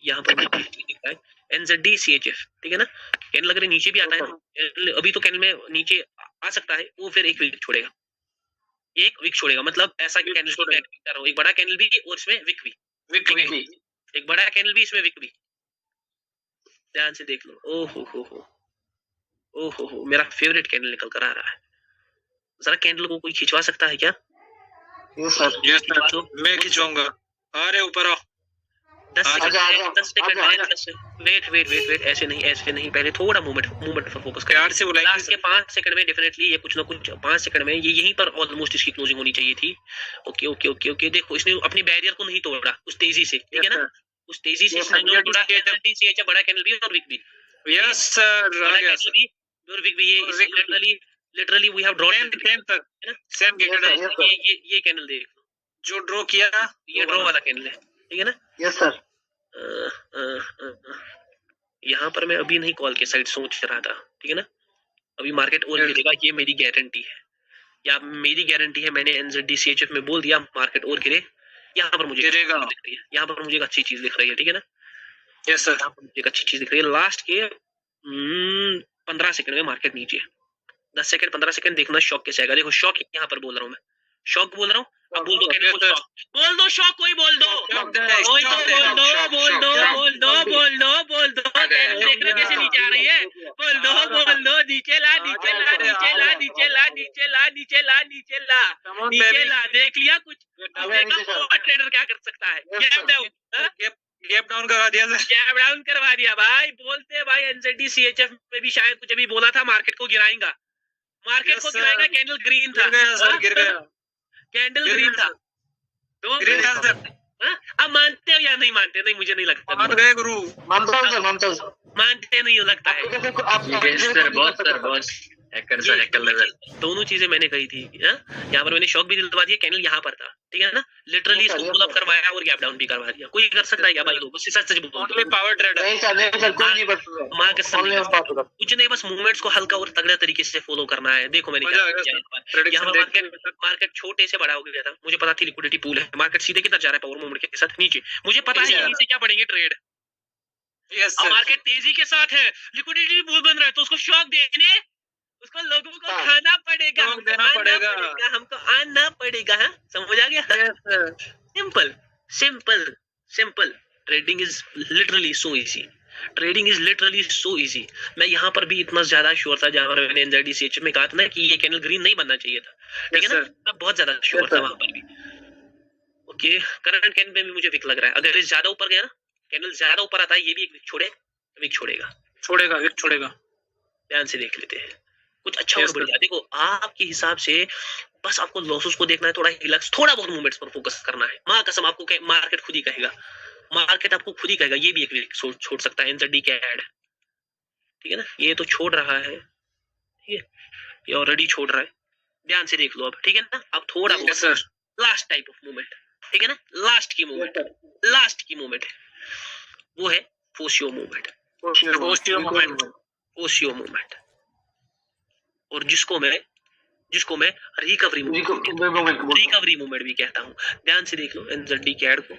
यहाँ पर दिख रहा है एनजेडी सीएचएफ, ठीक है ना, कैंडल अगर नीचे भी आता है ना, अभी तो कैंडल में नीचे आ सकता है, वो फिर एक विक छोड़ेगा, मतलब ऐसा कि कैंडल को कर रहा हूं, एक बड़ा कैंडल भी और इसमें विक भी, एक बड़ा कैंडल भी इसमें विक भी, ध्यान से देख लो। ओहो हो मेरा फेवरेट कैंडल निकल कर आ रहा है, जरा कैंडल को कोई खिंचवा सकता है क्या? यस सर, मैं खिंचवाऊंगा, अरे ऊपर आओ, 10 सेकंड वेट, ऐसे नहीं, पहले थोड़ा मूवमेंट पर फोकस करें, प्यार से बुलाएंगे। लास्ट के 5 सेकंड में डेफिनेटली ये कुछ ना कुछ 5 सेकंड में ये यहीं पर ऑलमोस्ट इसकी क्लोजिंग होनी चाहिए थी। ओके देखो इसने अपनी बैरियर को नहीं तोड़ा उस तेजी से, ठीक है ना, उस तेजी से बड़ा कैंडल भी और विक भी, यस सर, आ गया सर, और विक भी, ये literally we have draw same candle, ये कैंडल देख लो जो ड्रॉ किया, ये ड्रॉ वाला कैंडल है, ठीक है ना। यस सर, यहाँ पर मैं अभी नहीं कॉल के साइड सोच रहा था, ठीक है ना, अभी मार्केट और गिरेगा, ये मेरी गारंटी है, मैंने एनजेडी सीएचएफ में बोल दिया मार्केट और गिरे, यहाँ पर मुझे गिरेगा। दिख रही है, यहाँ पर मुझे एक अच्छी चीज दिख रही है, ठीक है ना, यस सर। यहाँ पर मुझे एक अच्छी चीज दिख रही है। लास्ट के 15 सेकंड में मार्केट नीचे, 10 सेकंड 15 सेकंड देखना शॉक कैसे आएगा। देखो शॉक यहाँ पर बोल रहा हूँ मैं, शॉक बोल रहा हूँ। अब बोल दो कैंडल को शॉक, बोल दो शॉक, कोई बोल दो, कोई तो बोल दो, बोल दो, बोल दो, बोल दो, बोल दो। कैंडल देख रहे हो कैसे नीचे आ रही है, बोल दो, बोल दो, नीचे ला, नीचे ला, नीचे ला, नीचे ला, नीचे ला, नीचे ला, नीचे ला, नीचे ला। देख लिया कुछ, ट्रेडर क्या कर सकता है, गैप डाउन, गैप डाउन करा दिया सर, गैप डाउन करवा दिया भाई। बोलते हैं भाई एनजेडी सीएचएफ में भी शायद कुछ अभी बोला था मार्केट को गिराएगा, मार्केट को गिराएगा। कैंडल ग्रीन था, गिर गया सर, गिर गया, कैंडल ग्रीन था, तो गिर गया सर। अब मानते हो या नहीं मानते? नहीं, मुझे नहीं लगता मान गए गुरु। मानता हूँ सर, मानता हूँ सर। मानते नहीं हो लगता है। Sir boss hacker sir, hacker level. दोनों चीजें मैंने कही थी। यहाँ पर मैंने शॉक भी दिलवा दिया, कैंडल यहाँ पर था, ठीक है ना, लिटरली इसको पुल अप करवाया और गैप डाउन भी करवा दिया। कोई कर सकता है क्या भाई? लोग सच सच बोल ओनली पावर ट्रेडर। नहीं सर, नहीं सर, कोई नहीं बस माँ के सामने बात होगा। कुछ नहीं, बस मूवमेंट्स को हल्का और तगड़े तरीके से फॉलो करना है। देखो मैंने क्या किया, यहाँ पर मार्केट छोटे से बड़ा हो गया था, मुझे पता थी लिक्विडिटी पूल है, मार्केट सीधे किधर जा रहा है पावर मूवमेंट के साथ नीचे, मुझे पता है यहीं से क्या बढ़ेंगे ट्रेड। यस अब सर। मार्केट तेजी के साथ है, लिक्विडिटी पूल बन रहा है, तो उसको शॉक देने, उसको लोगों को खाना पड़ेगा, शॉक देना पड़ेगा, हमको आना पड़ेगा। हाँ, समझ आ गया? Simple simple simple. Trading is literally so easy, trading is literally so easy. मैं यहाँ पर भी इतना ज्यादा श्योर था, जहाँ पर मैंने एनजेडी सीएचएफ में कहा था ना कि ये कैंडल ग्रीन नहीं बनना चाहिए था, ठीक है ना, मैं बहुत ज्यादा श्योर था वहां पर भी। ओके, करंट कैंडल में भी मुझे विक लग रहा है, अगर ये ज्यादा ऊपर गया ना, कैंडल ज्यादा ऊपर आता है, ये भी एक विक छोड़ेगा, छोड़ेगा, एक छोड़ेगा। ध्यान से देख लेते हैं कुछ अच्छा और बढ़िया। देखो आपके हिसाब से बस आपको लॉसेस को देखना है, थोड़ा रिलैक्स, थोड़ा बहुत मूवमेंट्स पर फोकस करना है। माँ कसम आपको मार्केट खुद ही कहेगा, मार्केट आपको खुद ही कहेगा ये भी एक वीक छोड़ सकता है। एनजेडी कैड, ठीक है ना, ये तो छोड़ रहा है, ठीक है, ये ऑलरेडी छोड़ रहा है, ध्यान से देख लो अब, ठीक है ना। अब थोड़ा बहुत लास्ट टाइप ऑफ मूवमेंट, ठीक है ना, लास्ट की मूवमेंट है, वो है फोशियो मूवमेंट, और जिसको मैं रिकवरी मूवमेंट भी कहता हूँ। ध्यान से देख लो एनजेडी कैड को,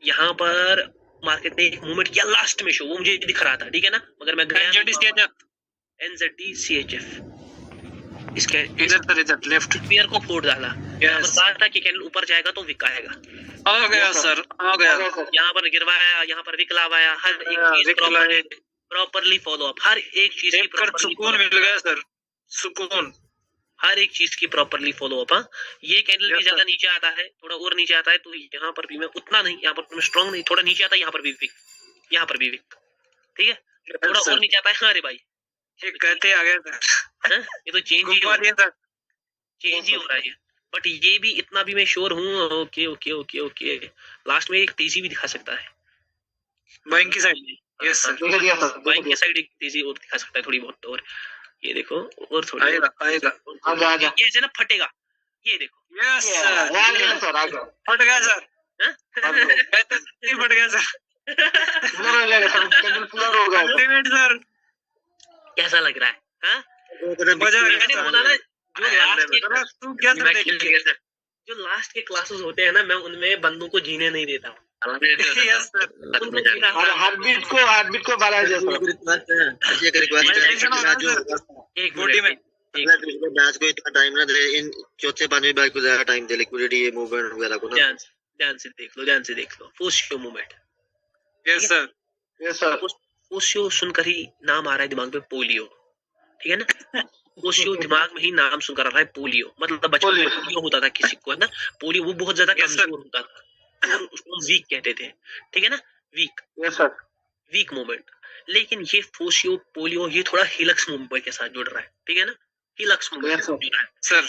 यहाँ पर मार्केट ने एक मूवमेंट किया लास्ट में शो, वो मुझे दिख रहा था, ठीक है ना, मगर मैं एनजेडी सीएचएफ इसके इधर लेफ्ट पेयर को फोड़ डाला। यहाँ पर कहा था कि कैंडल ऊपर जाएगा तो विक आएगा, आ गया सर, आ गया। यहाँ पर गिरवाया, यहाँ पर विक लावाया, हर एक चीज प्रॉपरली फॉलो अप, हर एक चीज की सुकून मिल गया सर, सुकून, हर एक चीज की प्रॉपरली फॉलो अप। ये कैंडल भी ज्यादा नीचे आता है, थोड़ा और नीचे आता है, तो यहाँ पर भी मैं उतना नहीं, यहाँ पर मैं स्ट्रॉन्ग नहीं, थोड़ा नीचे आता है, यहाँ पर भी विक, यहाँ पर भी विक, ठीक है, थोड़ा और नीचे आता है। हाँ रे भाई, ये कहते आ गया सर, ये तो चेंज ही हो रहा है, बट ये भी इतना भी मैं श्योर हूँ। Okay okay okay okay, last में एक तेजी भी दिखा सकता है बाइंग की साइड। यस सर, बाइंग की साइड एक तेजी और दिखा सकता है थोड़ी बहुत, और ये देखो और थोड़ी आएगा ये ऐसे ना फटेगा, ये देखो। यस सर, आगे फट गया सर, फट गया सर, अल्टीमेट सर। कैसा लग रहा है? हाँ, मजा आ मैंने गया बोला ना, तू क्या सर, जो लास्ट के क्लासेस होते हैं ना, मैं उनमें बंदों को जीने नहीं देता हूँ। यस सर, हार्टबीट को बढ़ाया एक बॉडी में मैच को इतना टाइम ना दे, इन चौथे पांचवें बैच को ज्यादा टाइम दे, लिक्विडिटी ये मूवमेंट वगैरह को ना ध्यान से देख लो फोशियो मूवमेंट। यस सर, फोशियो सुनकर ही नाम आ रहा है दिमाग में, पोलियो, ठीक है ना, फोशियो दिमाग में ही नाम सुनकर आ रहा है पोलियो, मतलब बचपन में पोलियो होता था किसी को, है ना, पोलियो, वो बहुत ज्यादा कमजोर होता था और उसको वीक कहते थे, ठीक है ना, वीक मूवमेंट। लेकिन ये फोशियो पोलियो ये थोड़ा हिलक्स मूवमेंट के साथ जुड़ रहा है, ठीक है ना, हिलक्स मूवमेंट जुड़ रहा है सर,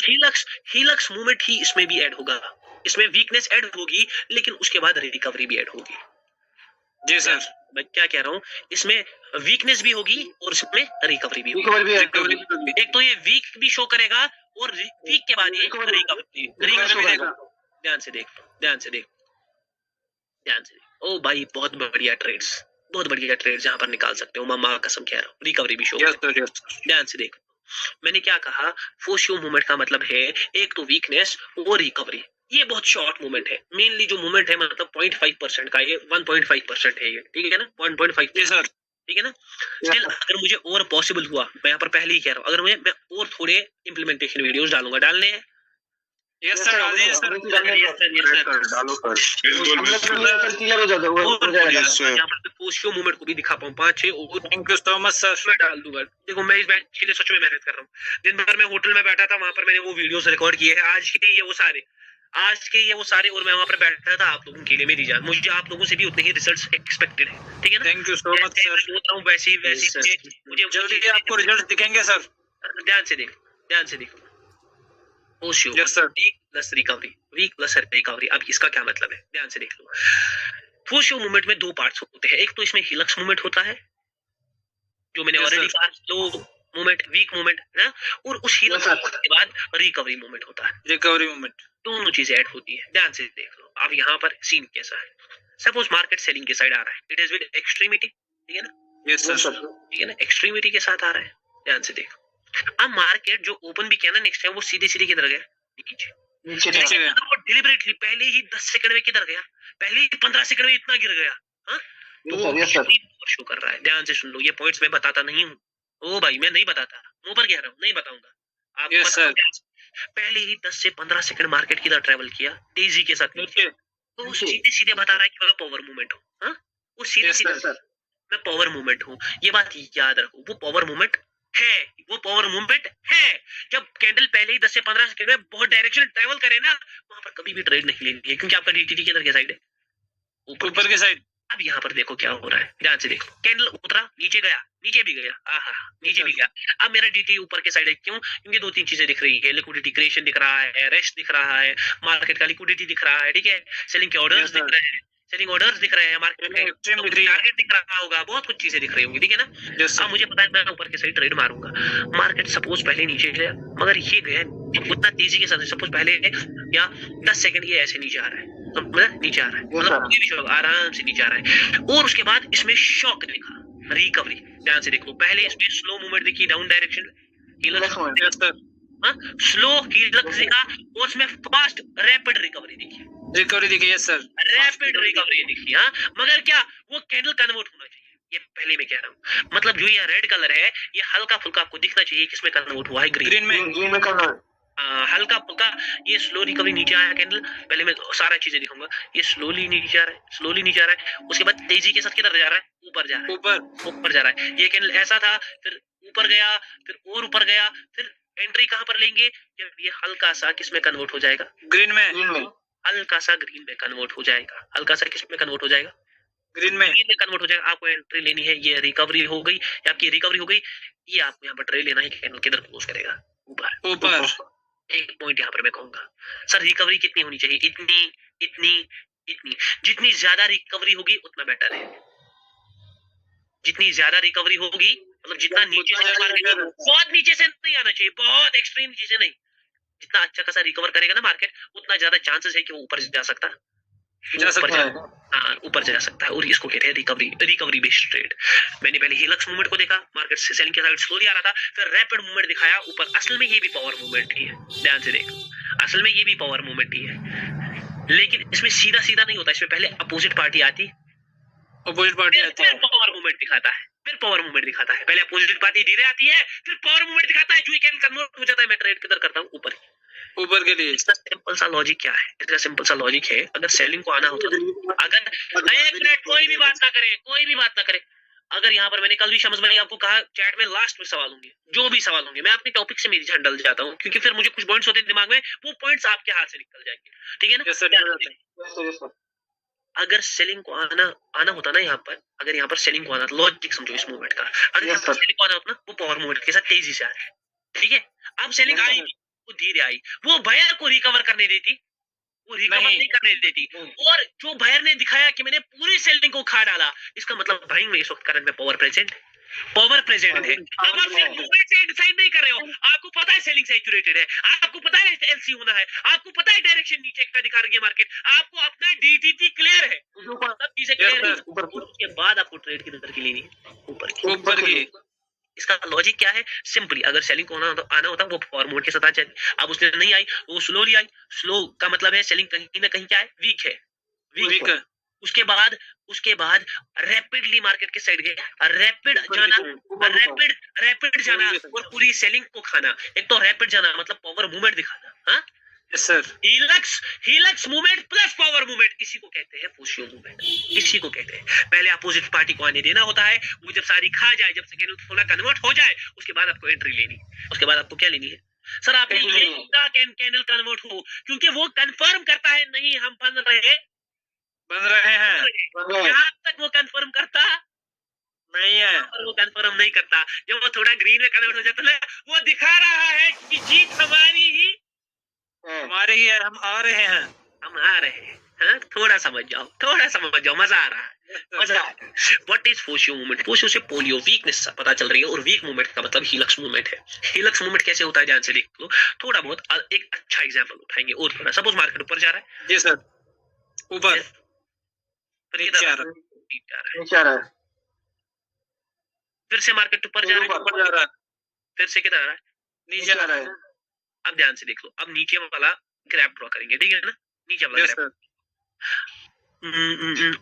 हिलक्स मूवमेंट ही इसमें भी ऐड होगा, इसमें वीकनेस ऐड होगी, लेकिन उसके बाद रिकवरी भी ऐड होगी। जी सर, मैं क्या कह रहा हूँ, इसमें वीकनेस भी होगी और इसमें रिकवरी भी होगी। एक तो ये वीक भी शो करेगा और वीक के बाद ये रिकवरी। ध्यान से देख, ओ भाई बहुत बढ़िया ट्रेड्स यहाँ पर निकाल सकते हो, मामा कसम कह रहा हूँ, रिकवरी भी शो। ध्यान से देख, मैंने क्या कहा, फोशियो मूवमेंट का मतलब है एक तो वीकनेस और रिकवरी, ये बहुत शॉर्ट मूवमेंट है, मेनली जो मूवमेंट है मतलब 0.5% का, ये 1.5% है ये, ठीक है ना, 1.5, जी सर, ठीक है ना। स्टिल अगर मुझे और पॉसिबल हुआ, मैं यहाँ पर पहले ही कह रहा हूँ, अगर मैं और थोड़े इम्प्लीमेंटेशन वीडियोस डालूंगा, डालने हैं यस सर, डाल दीजिए सर, डालो सर, बिल्कुल हम लोग बिल्कुल क्लियर हो जाएगा, हो जाएगा। Yes, sir. यहाँ पर पोस्टियो मूवमेंट को भी दिखा पाऊँ 5-6 और thank you so much sir. मैं डाल दूंगा। देखो मैं इस बैच के लिए सच में मेहनत कर रहा हूँ, दिन भर मैं होटल में बैठा था, वहां पर मैंने वो वीडियोस रिकॉर्ड किए हैं, आज के ये वो सारे, और मैं वहां पर बैठा था आप लोगों के लिए, मेरी जान, मुझे आप लोगों से भी उतने ही रिजल्ट्स एक्सपेक्टेड है, ठीक है ना। थैंक यू सो मच जैसे मैं सर। सोच रहा हूँ वैसे मुझे जल्दी आपको रिजल्ट दिखेंगे सर। ध्यान से देखो पोस्टियो yes sir. Weak plus recovery, अब इसका क्या मतलब है, ध्यान से देख लो। पोस्टियो मूवमेंट में दो पार्ट्स होते हैं, एक तो इसमें हिलक्स मूवमेंट होता है, जो मैंने Yes, ऑलरेडी sir. कहा, स्लो मूवमेंट, वीक मूवमेंट ना, और उस हिलक्स Yes, sir. के बाद रिकवरी मूवमेंट होता है, रिकवरी मूवमेंट, दोनों चीजें ऐड होती है। ध्यान से देख लो। अब यहाँ पर सीन कैसा है, सपोज मार्केट सेलिंग के साइड आ रहा है, इट इज विद एक्सट्रीमिटी, ठीक है ना, यस सर, ठीक है ना, एक्सट्रीमिटी के साथ आ रहा है, ध्यान से देखो। अब मार्केट जो ओपन भी किया ना नेक्स्ट टाइम, वो सीधे सीधे किधर गया, नीचे, नीचे नीचे गया। वो डिलिबरेटली पहले ही 10 सेकंड में किधर गया, पहले ही 15 सेकंड में इतना गिर गया, हाँ, यस सर, शो कर रहा है। ध्यान से सुन लो, ये पॉइंट्स मैं बताता नहीं हूँ, ओ भाई मैं नहीं बताता, मुंह पर कह रहा हूँ, नहीं बताऊंगा आपको। Yes, sir. पहले ही 10 से 15 सेकंड मार्केट किधर ट्रेवल किया, तेजी के साथ नीचे, नीचे, तो वो नीचे। सीधे सीधे बता रहा है कि मैं पावर मूवमेंट हूँ, हाँ, वो सीधे Yes, सीधे sir. सर, मैं पावर मूवमेंट हूँ, ये बात याद रखो, वो पावर मूवमेंट है, वो पावर मूवमेंट है। जब कैंडल पहले ही 10 से 15 सेकंड में बहुत डायरेक्शन ट्रेवल करे ना, वहां पर कभी भी ट्रेड नहीं लेनी है, क्योंकि आपका डीटीडी किधर के साइड है, ऊपर के साइड। अब यहाँ पर देखो क्या हो रहा है, ध्यान से देखो, कैंडल उतरा, नीचे गया, नीचे भी गया, आहा, नीचे भी गया। अब मेरा डीटी ऊपर के साइड है, क्यों, क्योंकि दो तीन चीजें दिख रही है, लिक्विडिटी क्रिएशन दिख रहा है, रेस्ट दिख रहा है, मार्केट का लिक्विडिटी दिख रहा है, ठीक है, सेलिंग के ऑर्डर्स दिख रहे हैं, सेलिंग ऑर्डर्स दिख रहे हैं, मार्केट में टारगेट दिख रहा होगा, बहुत कुछ चीजें दिख रही होंगी, ठीक है ना। यस अब मुझे पता है मैं ऊपर के साइड ट्रेड मारूंगा, मार्केट सपोज पहले नीचे गया, मगर ये गया उतना तेजी के साथ, सपोज पहले या 10 सेकंड ये ऐसे नीचे आ रहा है, तो मतलब नीचे आ रहा है, मतलब कोई भी शॉक आराम से नीचे आ रहा है, और उसके बाद इसमें शॉक दिखा, रिकवरी। ध्यान से देखो, पहले इसमें स्लो मूवमेंट दिखी down direction, yes sir, slow हीलक्स दिखा, और उसमें फास्ट रैपिड रिकवरी दिखी, रिकवरी दिखी। यस सर, रैपिड रिकवरी दिखी, हाँ, मगर क्या वो कैंडल कन्वर्ट होना चाहिए, ये पहले मैं कह रहा हूँ, मतलब जो ये रेड कलर है, ये हल्का फुल्का आपको दिखना चाहिए किसमें कन्वर्ट हुआ है, ग्रीन में। ग्रीन में करना है। हल्का फुल्का। ये स्लो रिकवरी नीचे आया कैंडल, पहले मैं सारा चीजें दिखाऊंगा, ये स्लोली नीचे आ रहा है, स्लोली नीचे आ रहा है, उसके बाद तेजी के साथ किधर जा रहा है, ऊपर जा रहा है, ऊपर जा रहा है। ये कैंडल ऐसा था, फिर ऊपर गया, फिर और ऊपर गया, फिर एंट्री कहाँ पर लेंगे, जब ये हल्का सा किसमें कन्वर्ट हो जाएगा, ग्रीन में, ग्रीन में, हल्का सा ग्रीन में कन्वर्ट हो जाएगा, हल्का सा किसमें कन्वर्ट हो जाएगा, ग्रीन में, ग्रीन में कन्वर्ट हो जाएगा। आपको एंट्री लेनी है, ये रिकवरी हो गई, या आपकी रिकवरी हो गई, ये आपको यहाँ पर ट्रेड लेना है, कैंडल किधर क्लोज करेगा, ऊपर। ऊपर। एक पॉइंट यहाँ पर मैं कहूंगा, सर रिकवरी कितनी होनी चाहिए, इतनी इतनी इतनी, जितनी ज्यादा रिकवरी होगी उतना बेटर है, जितनी ज्यादा रिकवरी होगी, मतलब जितना नीचे से मार्केट, बहुत नीचे से नहीं आना चाहिए, बहुत एक्सट्रीम नीचे से नहीं, जितना अच्छा खासा रिकवर करेगा ना मार्केट, उतना ज्यादा चांसेस है कि वो ऊपर जा सकता है, हाँ ऊपर जा सकता है, और इसको कहते हैं रिकवरी बेस्ड ट्रेड। मैंने पहले हिलक्स मूवमेंट को देखा, मार्केट से सेलिंग के साइड स्लोली आ रहा था, फिर रैपिड मूवमेंट दिखाया ऊपर, असल में ये भी पावर मूवमेंट ही है, ध्यान से देखो, असल में ये भी पावर मूवमेंट ही है, लेकिन इसमें सीधा सीधा नहीं होता, इसमें पहले अपोजिट पार्टी आती, फिर पावर मूवमेंट दिखाता है, पहले अपोजिट पार्टी धीरे आती है, फिर पावर मूवमेंट दिखाता है, जो ये कैन कन्वर्ट हो जाता है। मैं ट्रेड किधर करता हूँ, ऊपर के लिए। इसका सिंपल सा लॉजिक क्या है, इसका सिंपल सा लॉजिक है, अगर सेलिंग को आना होता है, अगर एक मिनट कोई भी बात ना करे, अगर यहाँ पर मैंने कल भी शम्स भाई आपको कहा चैट में लास्ट में सवाल होंगे, जो भी सवाल होंगे, मैं अपने टॉपिक से मेरी जान डल जाता हूँ, क्योंकि फिर मुझे कुछ पॉइंट्स होते हैं दिमाग में, वो पॉइंट्स आपके हाथ से निकल जाएंगे, ठीक है ना। अगर सेलिंग को आना होता ना यहाँ पर, अगर यहाँ पर सेलिंग को आना, लॉजिक समझो इस मूवमेंट का, अगर यहाँ पर सेलिंग को आना होता ना, वो पावर मूवमेंट के साथ तेजी से आ रहा है, ठीक है। अब सेलिंग आई, वो धीरे आई, वो बायर को रिकवर करने देती, वो रिकवर नहीं करने देती, और जो बायर ने दिखाया कि मैंने पूरी सेलिंग को खा डाला, इसका मतलब भाई में इस वक्त करंट में पावर प्रेजेंट है। अब आप सिर्फ मूवमेंट से डिसाइड नहीं कर रहे हो, आपको पता है सेलिंग सैचुरेटेड है, आपको पता है एलसी होना है, आपको पता है डायरेक्शन नीचे का दिखा रही है मार्केट, आपको अपना डीटीटी क्लियर है, सब चीजें क्लियर है, उसके बाद आपको ट्रेड की नजर की लेनी है ऊपर की। इसका लॉजिक क्या है? सिंपली अगर सेलिंग को आना होता वो पावर मूवमेंट के साथ आ जाती। अब उसने नहीं आई, वो स्लोली आई। स्लो का मतलब है सेलिंग कहीं ना कहीं क्या है? वीक है, वीक है। उसके बाद रैपिडली मार्केट के साइड गया, रैपिड जाना और पूरी सेलिंग को खाना। एक तो रैपिड जाना मतलब पावर मूवमेंट दिखाना, हाँ यस सर। हीलक्स मूवमेंट प्लस पावर मूवमेंट, इसी को कहते हैं पोशियो मूवमेंट, इसी को कहते हैं। पहले अपोजिट पार्टी को आने देना होता है, वो जब सारी खा जाए, जब सेकेंड सोना कन्वर्ट हो जाए, उसके बाद आपको एंट्री लेनी। उसके बाद आपको क्या लेनी है? सर आपने कैंडल कन्वर्ट हो, क्योंकि वो कंफर्म करता है नहीं हम बन रहे हैं। यहाँ तक वो कंफर्म करता नहीं है, और वो कंफर्म नहीं करता। जब वो थोड़ा ग्रीन में कन्वर्ट हो जाता है, वो दिखा रहा है कि जीत हमारी ही है, हम आ रहे हैं। हाँ, थोड़ा समझ जाओ, मजा आ रहा है। व्हाट इज पोशियो मूवमेंट? पोशियो से पोलियो वीकनेस पता चल रही है, और वीक मूवमेंट का मतलब हीलक्स मूवमेंट है। हीलक्स मूवमेंट कैसे होता है ध्यान से देख लो थोड़ा बहुत। एक अच्छा एग्जांपल उठाएंगे और थोड़ा। सपोज मार्केट ऊपर जा रहा है जी सर, ऊपर नीचे आ रहा है, फिर से मार्केट ऊपर जा रहा है, फिर से किधर आ रहा है? नीचे आ रहा है। अब ध्यान से देख लो, अब नीचे वाला ग्राफ ड्रॉ करेंगे, ठीक है ना? नीचे वाला ग्राफ।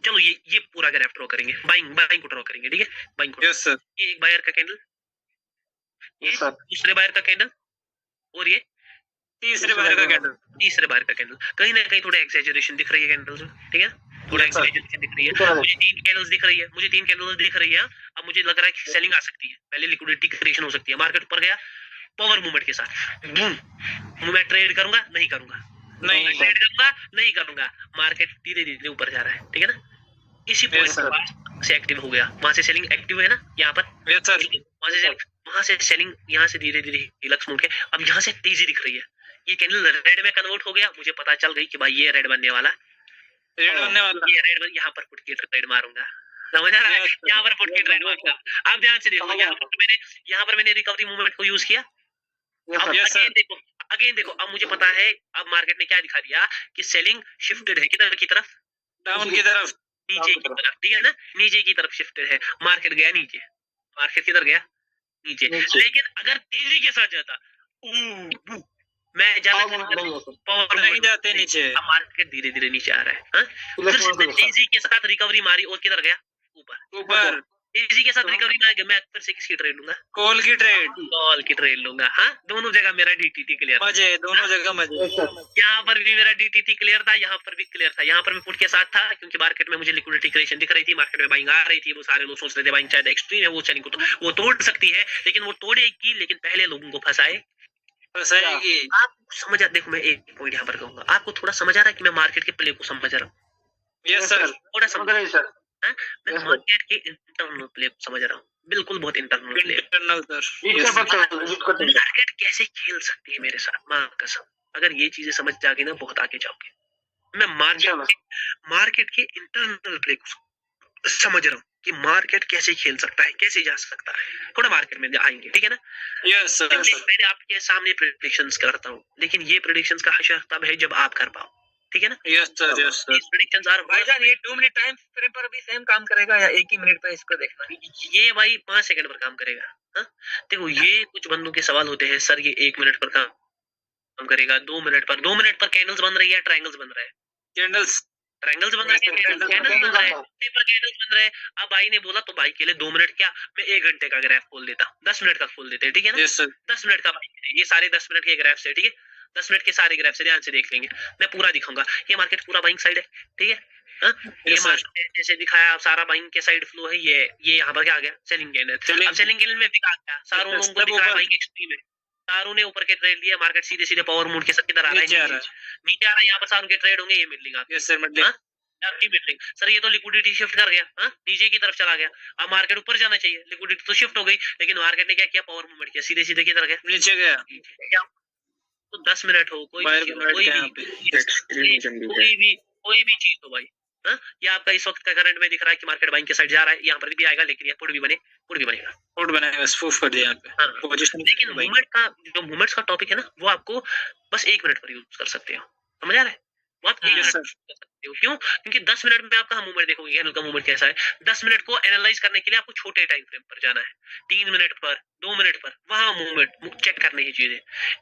चलो ये पूरा ग्राफ ड्रॉ करेंगे, बाइंग को ड्रॉ करेंगे, ठीक है? बाइंग को। Yes sir. ये एक बायर का कैंडल, ये दूसरे बायर का कैंडल, और ये तीसरे बायर का कैंडल। कहीं ना कहीं थोड़ा एक्सैजरेशन दिख रही है कैंडल्स में, ठीक है? थोड़ा एक्सैजरेशन दिख रही है। मुझे तीन कैंडल्स दिख रही है। अब मुझे लग रहा है कि सेलिंग आ सकती है, पहले लिक्विडिटी क्रिएशन हो सकती है। मार्केट ऊपर गया पावर मूवमेंट के साथ, मैं ट्रेड करूंगा नहीं करूंगा, मार्केट धीरे धीरे ऊपर जा रहा है, ठीक है ना? इसी पॉइंट से एक्टिव हो गया, वहां से सेलिंग एक्टिव है ना यहाँ पर, वहां से सेलिंग यहाँ से धीरे धीरे हीलक्स मूव के अब यहाँ से तेजी दिख रही है। ये कैंडल रेड में कन्वर्ट हो गया, मुझे पता चल गई कि भाई ये रेड बनने वाला, ये रेड यहाँ पर पुट के ट्रेड मारूंगा, समझ आ रहा है? यहाँ पर पुट के ट्रेड मारूंगा। अब ध्यान से देखो, यहाँ पर मैंने रिकवरी मूवमेंट को यूज किया। अगेन देखो, अब मुझे पता है, अब मार्केट ने क्या दिखा दिया कि सेलिंग शिफ्टेड है किधर की तरफ? डाउन की तरफ, नीचे की तरफ, ठीक है ना? नीचे की तरफ शिफ्टेड है। मार्केट गया नीचे, मार्केट किधर गया? नीचे। लेकिन अगर तेजी के साथ जाता, मैं पावर नहीं जाते नीचे, अब मार्केट धीरे धीरे नीचे आ रहा है। फिर से तेजी के साथ रिकवरी मारी और किधर गया? ऊपर। तेजी के साथ रिकवरी में आ गया, मैं फिर से किसकी ट्रेड लूंगा? कॉल की ट्रेड लूंगा। हाँ, दोनों जगह मेरा डीटीटी क्लियर, दोनों जगह मजे। यहाँ पर भी मेरा डीटीटी क्लियर था, यहाँ पर भी क्लियर था। यहाँ पर मैं पुट के साथ था क्योंकि मार्केट में मुझे लिक्विडिटी क्रिएशन दिख रही थी, मार्केट में बाइंग आ रही थी। वो सारे लोग सोच रहे थे बाइंग शायद एक्सट्रीम है, वो सेलिंग को तो वो तोड़ सकती है, लेकिन वो तोड़ेगी, लेकिन पहले लोगों को फंसाएगी। आप समझ, देखो मैं एक पॉइंट यहाँ पर कहूंगा, आपको थोड़ा समझ आ रहा है कि मैं मार्केट के प्ले को समझ रहा हूँ? यस सर, थोड़ा समझ रहा है। मैं मार्केट के इंटरनल प्ले समझ रहा हूँ, बिल्कुल बहुत इंटरनल प्ले। मार्केट कैसे खेल सकती है मेरे साथ, मां कसम, अगर ये चीजें समझ जाओगे ना बहुत आगे जाओगे। मैं मार्केट के इंटरनल प्ले को समझ रहा हूँ कि मार्केट कैसे खेल सकता है, कैसे जा सकता है। थोड़ा मार्केट में आएंगे, ठीक है ना? Yes sir. मैंने आपके सामने प्रेडिक्शंस करता हूँ, लेकिन ये प्रेडिक्शंस का हशर तब है जब आप कर पाओ, ठीक है ना? Yes sir, yes sir. Predictions are भाईजान, ये 2 मिनट टाइम फ्रेम पर भी सेम काम करेगा या 1 ही मिनट पर इसको देखना? ये भाई 5 सेकंड पर काम करेगा। हाँ, देखो ये कुछ बंदों के सवाल होते हैं, सर ये 1 मिनट पर काम करेगा, 2 मिनट पर कैंडल्स बन रही है, ट्रायंगल्स बन रहे हैं, ट्रायंगल्स बन रहे हैं, पेपर कैंडल्स बन रहे हैं। अब भाई ने बोला तो भाई के लिए 2 मिनट क्या, मैं 1 घंटे का ग्राफ खोल देता, 10 मिनट का खोल देते, ठीक है ना? 10 मिनट का भाई, ये सारे 10 मिनट के ग्राफ से, ठीक है? 10 मिनट के सारे ग्राफ से ध्यान से देख लेंगे, मैं पूरा दिखाऊंगा। ये मार्केट पूरा बाइंग साइड है, ठीक है? ये मार्केट जैसे दिखाया सारा बाइंग के साइड फ्लो है। ये यहाँ पर क्या आ गया? Selling candle. अब सेलिंग कैंडल में भी आ गया, सारों लोगों को दिखाया बाइंग एक्सट्रीम है, सारों ने ऊपर के ट्रेड लिया, मार्केट सीधे सीधे पावर मूड के साथ किधर आ रहा है? नीचे आ रहा है। यहाँ पर सारों के ट्रेड होंगे, ये मिडलिंग आ गया, मिडलिंग। सर ये तो लिक्विडिटी शिफ्ट कर गया, नीचे की तरफ चला गया। अब मार्केट ऊपर जाना चाहिए, लिक्विडिटी तो शिफ्ट हो गई, लेकिन मार्केट ने क्या किया? पावर मूवमेंट किया, सीधे सीधे किधर गया? नीचे गया। तो 10 मिनट हो, कोई भी चीज हो भाई, ये आपका इस वक्त का करंट में दिख रहा है कि मार्केट बाइंग के साइड जा रहा है, यहाँ पर भी आएगा, लेकिन ये पुट भी बनेगा, पुट बनाएगा, स्पूफ कर दिया यहाँ पे। लेकिन मूवमेंट का जो मूवमेंट्स का टॉपिक है ना, वो आपको बस 1 मिनट पर यूज कर सकते हो, समझ आ रहा है? वो आप Yes, sir. कर सकते हो। क्यों? क्योंकि 10 मिनट में आप कहाँ मूवमेंट देखोगे, कैंडल का मूवमेंट कैसा है। 10 मिनट को एनालाइज करने के लिए आपको छोटे टाइम फ्रेम पर जाना है, 3 मिनट पर, 2 मिनट पर, वहां मूवमेंट चेक करने की चीजें।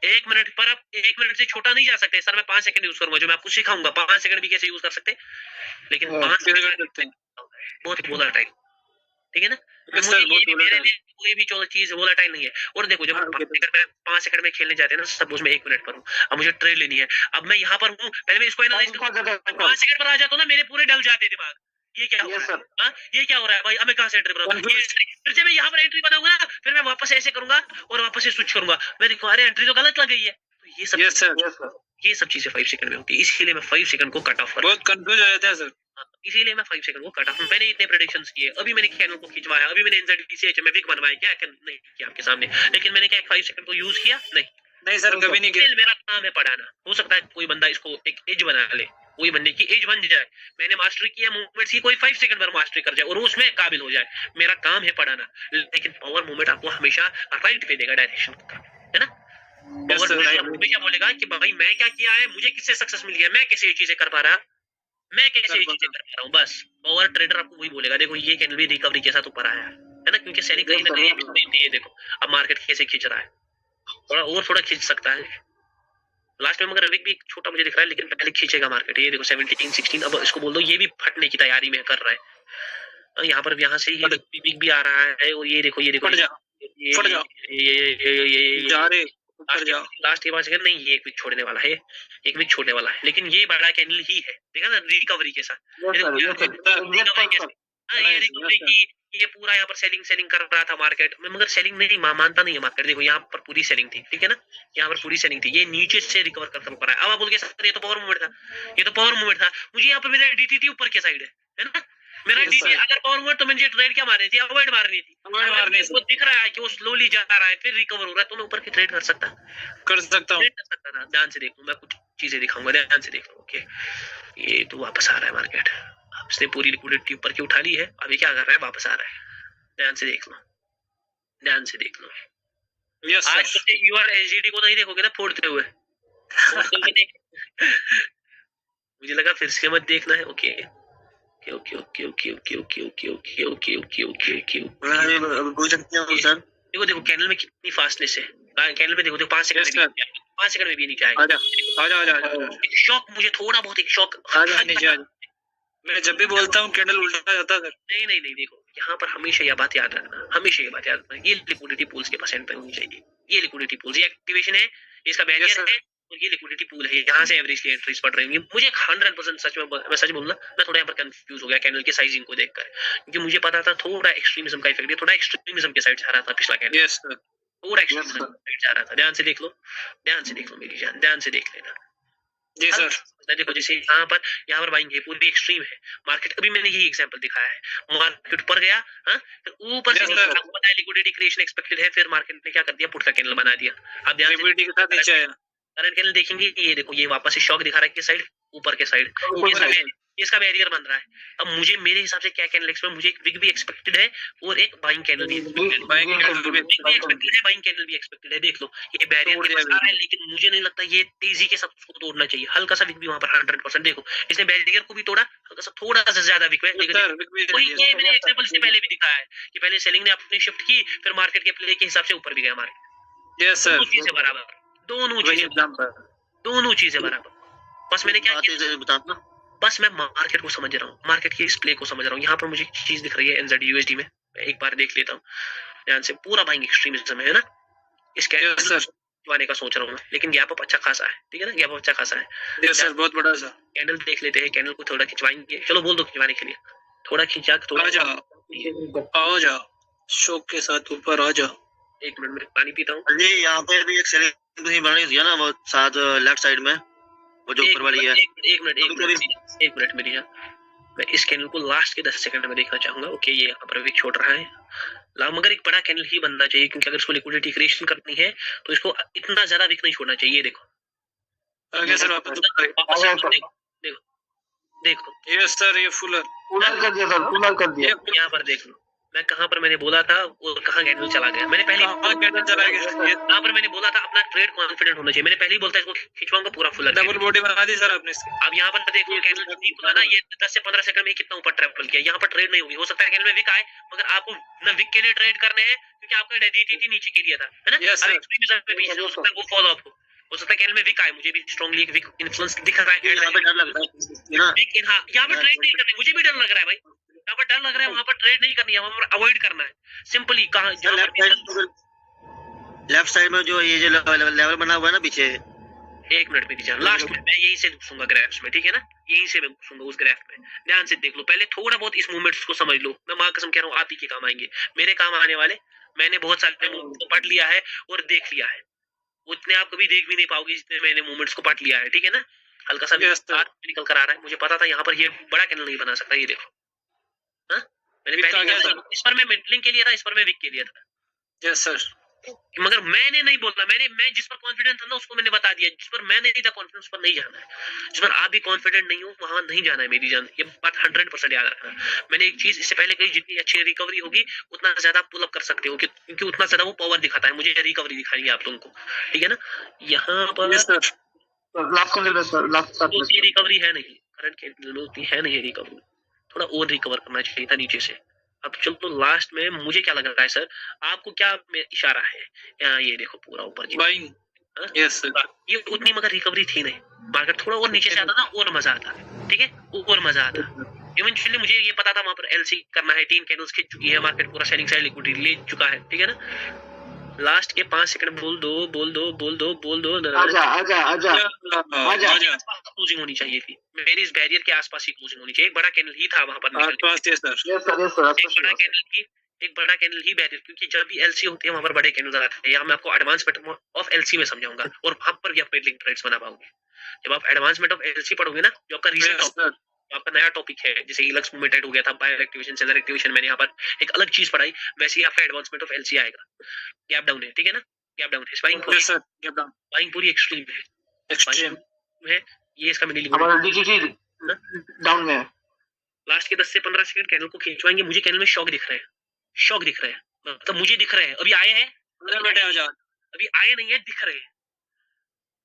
1 मिनट पर आप 1 मिनट से छोटा नहीं जा सकते। सर मैं 5 सेकंड यूज करूंगा, जो मैं आपको सिखाऊंगा 5 सेकंड भी कैसे यूज कर सकते, लेकिन हाँ, 5 कैसे कर सकते हैं? बहुत वोलाटाइल, ठीक है ना। Yes, मुझे sir, ये बहुत भी, मेरे volatile। लिए कोई भी चीज वोलाटाइल नहीं है। और देखो जब हाँ, हम okay, 5 सेकंड में खेलने जाते हैं ना, सपोज मैं 1 मिनट पर हूँ, अब मुझे ट्रेड लेनी है, अब मैं यहाँ पर हूँ, पहले मैं इसको एनालाइज कौन सा करता जगह 5 सेकंड पर आ जाता हूँ ना, मेरे पूरे डल जाते दिमाग, ये क्या हो Yes, रहा है, sir. हाँ? ये क्या हो रहा है भाई, अब मैं कहाँ से एंट्री बनाऊँ, ये Confused। entry। फिर जब मैं यहाँ पर एंट्री बनाऊंगा ना, फिर मैं वापस ऐसे करूंगा और वापस से स्विच करूंगा, मैं देखूँ अरे एंट्री तो गलत लग गई है। तो ये सब Yes, sir। Yes, sir. ये सब चीजें 5 सेकंड में होती है, इसीलिए मैं 5 सेकंड को कट ऑफ कर, बहुत कंफ्यूज हो जाते हैं सर। इसीलिए मैं 5 सेकंड को कट ऑफ। मैंने इतने प्रेडिक्शंस किए, अभी मैंने कैनल को खिंचवाया, अभी मैंने एनजेडीसी में विक बनवाया, क्या नहीं किया आपके सामने, लेकिन मैंने क्या 5 सेकंड को यूज किया नहीं। नहीं सर, कभी नहीं किया। मेरा काम है पढ़ाना। हो सकता है कोई बंदा इसको एक एज बना ले, कोई बंदे की एज बन जाए, मैंने मास्टरी किया मूवमेंट्स की, कोई 5 सेकंड पर मास्टरी कर जाए और उसमें काबिल हो जाए, मेरा काम है पढ़ाना। लेकिन पावर मूवमेंट आपको हमेशा राइट पे देगा डायरेक्शन का, है ना। Power sir, movement right। आपको हमेशा बोलेगा कि भाई मैं क्या किया है, मुझे किससे सक्सेस मिली है, मैं कैसे ये चीजें कर पा रहा, मैं कैसे ये चीजें कर पा रहा हूँ। बस पावर ट्रेडर आपको वही बोलेगा, देखो ये कैंडल भी रिकवरी के साथ ऊपर आया है ना, क्योंकि सेलिंग कहीं ना कहीं, ये देखो अब मार्केट कैसे खींच रहा है, थोड़ा खींच सकता है लास्ट में, मगर विक भी छोटा मुझे दिख रहा है, लेकिन पहले खींचेगा मार्केट। ये देखो 17 16, अब इसको बोल दो ये भी फटने की तैयारी में कर रहा है। यहाँ पर यहाँ से ये विक भी आ रहा है, और ये देखो फट जा, फट जा। ये जा रहे ऊपर जाओ। लास्ट के 5 सेकंड नहीं, ये एक विक छोड़ने वाला है, एक विक छोड़ने वाला है, लेकिन ये बड़ा कैंडल ही है, देखा ना रिकवरी के साथ। Yes, sir. Yes, sir. Recovery के साथ, हाँ, ये रिकवरी की, ये पूरा यहाँ पर सेलिंग कर रहा था मार्केट में, मगर सेलिंग नहीं मानता नहीं है मार्केट। देखो यहाँ पर पूरी सेलिंग थी, ठीक है ना, यहाँ पर पूरी सेलिंग थी, ये नीचे से रिकवर करता ऊपर आया। अब आप बोल के सर ये तो पावर मूवमेंट था, ये तो पावर मूवमेंट था, मुझे यहाँ पर मेरा डीटीटी ऊपर के साइड है ना, मेरा Yes, डीटी sir। अगर पावर मूवमेंट तो मुझे ट्रेड क्या मारनी थी, अवॉइड मारनी थी। Avoid मारनी थी। वो दिख रहा है कि वो स्लोली जा रहा है, फिर रिकवर हो रहा है, तो मैं ऊपर की ट्रेड कर सकता हूँ, कर सकता हूँ। ट्रेड कर सकता था। ध्यान से देखो, मैं कुछ चीजें दिखाऊंगा, ध्यान से देख लो। ओके, ये तो वापस आ रहा है मार्केट, इसने पूरी लिक्विडिटी ऊपर की उठा ली है, अभी क्या कर रहा है, वापस आ रहा है। ध्यान से देख लो, ध्यान से देख लो। यस आज सर। यूआर एलजीडी को नहीं देखोगे ना फोड़ते हुए, मुझे लगा फिर से मत देखना है। Okay okay okay okay okay okay okay okay okay okay okay okay पूछ सकते हैं सर? देखो देखो कैंडल में कितनी फास्टनेस है, कैंडल में देखो देखो 5 Yes, sir। सेकंड 5 सेकंड में भी नीचे आएगा। आजा। एक शॉक, मुझे थोड़ा बहुत एक शॉक आजा नीचे आजा। मैं जब भी बोलता हूँ कैंडल उल्टा जाता है। नहीं देखो यहाँ पर हमेशा यह बात याद रखना, हमेशा ये बात याद रखना, ये लिक्विडिटी पूल्स के परसेंट पे होनी चाहिए। ये लिक्विडिटी पूल्स, ये एक्टिवेशन है, इसका बैरियर Yes, sir। है, और ये लिक्विडिटी पूल है, यहाँ से एवरेज एंट्रीज पड़ रही होंगी। मुझे 100% सच में, मैं सच बोलूंगा, मैं थोड़ा यहाँ पर कंफ्यूज हो गया कैंडल के साइजिंग को देखकर, क्योंकि मुझे पता था थोड़ा एक्सट्रीमिज्म का इफेक्ट है, थोड़ा एक्सट्रीमिज्म के साइड जा रहा था पिछला कैंडल, यस सर। थोड़ा एक्सट्रीमिज्म के साइड जा रहा था। ध्यान से देख लो, ध्यान से देख लो मेरी जान, ध्यान से देख लेना। जी सर। देखो जैसे यहाँ पर बाइंग है, पूरी एक्सट्रीम है मार्केट। अभी मैंने यही एग्जांपल दिखाया है, मार्केट ऊपर गया, हाँ, फिर ऊपर से Yes, sir। आपको पता है लिक्विडिटी क्रिएशन एक्सपेक्टेड है, फिर मार्केट ने क्या कर दिया, पुट का कैंडल बना दिया। अब ध्यान से लिक्विडिटी के साथ नीचे आया। करंट कैंडल देखेंगे, ये देखो ये वापस से शॉक दिखा रहा है किस साइड, ऊपर के साइड, इसका बैरियर बन रहा है। अब मुझे मेरे हिसाब से क्या कैंडल एक्सपेक्ट, मुझे एक विक भी एक्सपेक्टेड है और एक बाइंग कैंडल भी एक्सपेक्टेड है, बाइंग कैंडल भी एक्सपेक्टेड है। देख लो ये बैरियर के पास आ रहा है, लेकिन मुझे नहीं लगता ये तेजी के साथ उसको तोड़ना चाहिए। हल्का सा विक भी वहां पर 100%, देखो इसने बैरियर को भी तोड़ा, हल्का सा थोड़ा सा ज्यादा विक है, लेकिन वही ये मैंने एग्जांपल से पहले भी दिखाया है कि पहले सेलिंग ने अपनी शिफ्ट की, फिर मार्केट के प्ले के हिसाब से ऊपर भी गया मार्केट। Yes sir. दोनों चीजें बराबर, दोनों चीजें बराबर। बस मैंने क्या किया, बताना, बस मैं मार्केट को समझ रहा हूँ, मार्केट की इस प्ले को समझ रहा हूँ। यहाँ पर मुझे चीज दिख रही है एनजेड यूएसडी में, मैं एक बार देख लेता हूँ ध्यान से। पूरा बाइंग एक्सट्रीमिज्म है ना, इस कैंडल वाने का सोच रहा हूँ, लेकिन गैप अप अच्छा खासा है, ठीक है ना, गैप अप अच्छा खासा है। यस सर, बहुत बड़ा सा कैंडल देख लेते हैं, कैंडल को थोड़ा खिंचवाएंगे, चलो बोल दो खिंचवाने के लिए, थोड़ा खिंचा के थोड़ा आ जा शौक के साथ ऊपर आ जा। 1 मिनट में पानी पीता हूँ। ये यहाँ पे भी एक सेलिंग नहीं बनानी थी ना, वो साथ लेफ्ट साइड में वो जो ऊपर वाली है। एक मिनट मेरी जान, मैं इस कैंडल को लास्ट के 10 सेकंड में देखना चाहूंगा। ओके, ये यहाँ पर विक छोड़ रहा है, मगर एक बड़ा कैंडल ही बनना चाहिए, क्योंकि अगर इसको लिक्विडिटी क्रिएशन करनी है तो इसको इतना ज्यादा विक नहीं छोड़ना चाहिए। ये देखो आगे सर वापस देखो यस सर, ये फुलर कर दिया सर, कर दिया। यहाँ पर देख लो, मैं कहाँ पर मैंने बोला था और कहाँ कैंडल चला गया। मैंने पहले कैंडल चला गया, कहाँ पर मैंने बोला था अपना ट्रेड कॉन्फिडेंट होना चाहिए। मैंने पहले ही बोलता इसको खिंचवाऊंगा पूरा फुल। डबल बॉडी बना दी सर आपने इसकी। अब यहाँ पर देखो कैंडल नहीं खुला ना, ये 10 से 15 सेकंड में कितना ऊपर ट्रैवल किया। यहाँ पर ट्रेड नहीं होगी, हो सकता है कैंडल में विक आए, मगर आपको न विक के लिए ट्रेड करने हैं क्योंकि आपका DTT नीचे गिर गया था, है ना। Yes, अब sir. एक्सट्रीमिज्म पे भी हो सकता है वो फॉलो अप हो सकता है कैंडल में विक आए, मुझे भी स्ट्रांगली विक इन्फ्लुएंस दिख रहा है। यहाँ पे डर लगता है ना, विक इन, हाँ यहाँ पर ट्रेड नहीं करनी, मुझे भी डर लग रहा है भाई, यहाँ पर डर लग रहा है, वहां पर ट्रेड नहीं करनी है, वहां पर अवॉइड करना है सिंपली। कहाँ लेफ्ट साइड में जो ये जो लेवल बना हुआ है ना पीछे, एक मिनट मेरी जान, लास्ट में मैं यहीं से घुसूंगा ग्राफ्स में, ठीक है ना, यहीं से मैं घुसूंगा उस ग्राफ में। ध्यान से देख लो, पहले थोड़ा बहुत इस मूवमेंट्स को समझ लो। मैं मां कसम कह रहा हूँ आप ही के काम आएंगे, मेरे काम आने वाले। मैंने बहुत सारे मूवमेंट्स को पढ़ लिया है और देख लिया है, उतने आप कभी देख भी नहीं पाओगे जितने मैंने मूवमेंट्स को पढ़ लिया है, ठीक है ना। हल्का सा निकल कर आ रहा है, मुझे पता था यहाँ पर ये बड़ा कैंडल नहीं बना सकता, ये देखो। हाँ मैंने पहले इस पर मैं मिडलिंग के लिए था, इस पर मैं विक के लिए था। Yes sir. मगर मैंने नहीं बोलना, मैं जिस पर कॉन्फिडेंट था ना उसको मैंने बता दिया, जिस पर मैं नहीं था कॉन्फिडेंस पर नहीं जाना है। जिस पर आप भी कॉन्फिडेंट नहीं हो वहां नहीं जाना है मेरी जान, ये बात 100% याद रखना। मैंने एक चीज इससे पहले कही, जितनी अच्छी रिकवरी होगी उतना ज्यादा पुल अप कर सकते हो, क्योंकि उतना ज्यादा वो पावर दिखाता है। मुझे रिकवरी दिखानी है आप लोगों को, ठीक है ना। यहाँ पर उतनी रिकवरी है नहीं, करंट कैंडल में उतनी है नहीं रिकवरी, थोड़ा और रिकवर करना चाहिए था नीचे से। अब चलो लास्ट में मुझे क्या लग रहा है सर, आपको क्या इशारा है, यहाँ ये देखो पूरा ऊपर जी। बाइंग। Yes sir. ये उतनी मगर रिकवरी थी नहीं, मार्केट थोड़ा और नीचे से आता ना और मजा आता, ठीक है, और मजा आता। इवेंचुअली मुझे ये पता था वहां पर LC करना है, 3 कैंडल्स खिंच चुकी है, मार्केट पूरा सेलिंग साइड लिक्विडिटी ले चुका है, ठीक है ना। लास्ट के 5 सेकंड बोल दो क्लोजिंग होनी चाहिए थी, मेरी इस बैरियर के आसपास ही क्लोजिंग होनी चाहिए। एक बड़ा कैंडल ही था वहां पर, एक बड़ा कैंडल ही बैरियर, क्योंकि जब भी LC होती है वहां पर बड़े कैंडल आते हैं। यहाँ मैं आपको एडवांसमेंट ऑफ LC में समझाऊंगा और वहां पर भी आप पेडलिंग ट्रेड्स बना पाओगे। जब आप एडवांसमेंट ऑफ LC पढ़ोगे ना, जो आपका रीसेंट आपका नया टॉपिक है, जैसे इलक्स मूवमेंट ऐड हो गया था, बायर एक्टिवेशन सेलर एक्टिवेशन, मैंने यहाँ पर एक अलग चीज पढ़ाई, वैसे ही आपका एडवांसमेंट ऑफ LC आएगा। गैप डाउन है, ठीक है ना, गैप डाउन है, बाइंग पूरी एक्सट्रीम है, ये इसका मिनी डाउन में लास्ट के 10 से 15 सेकंड कैंडल को खींचवाएंगे। मुझे कैंडल में शॉक दिख रहे हैं, मतलब मुझे दिख रहे हैं, अभी आए हैं, अभी आए नहीं है, दिख रहे हैं।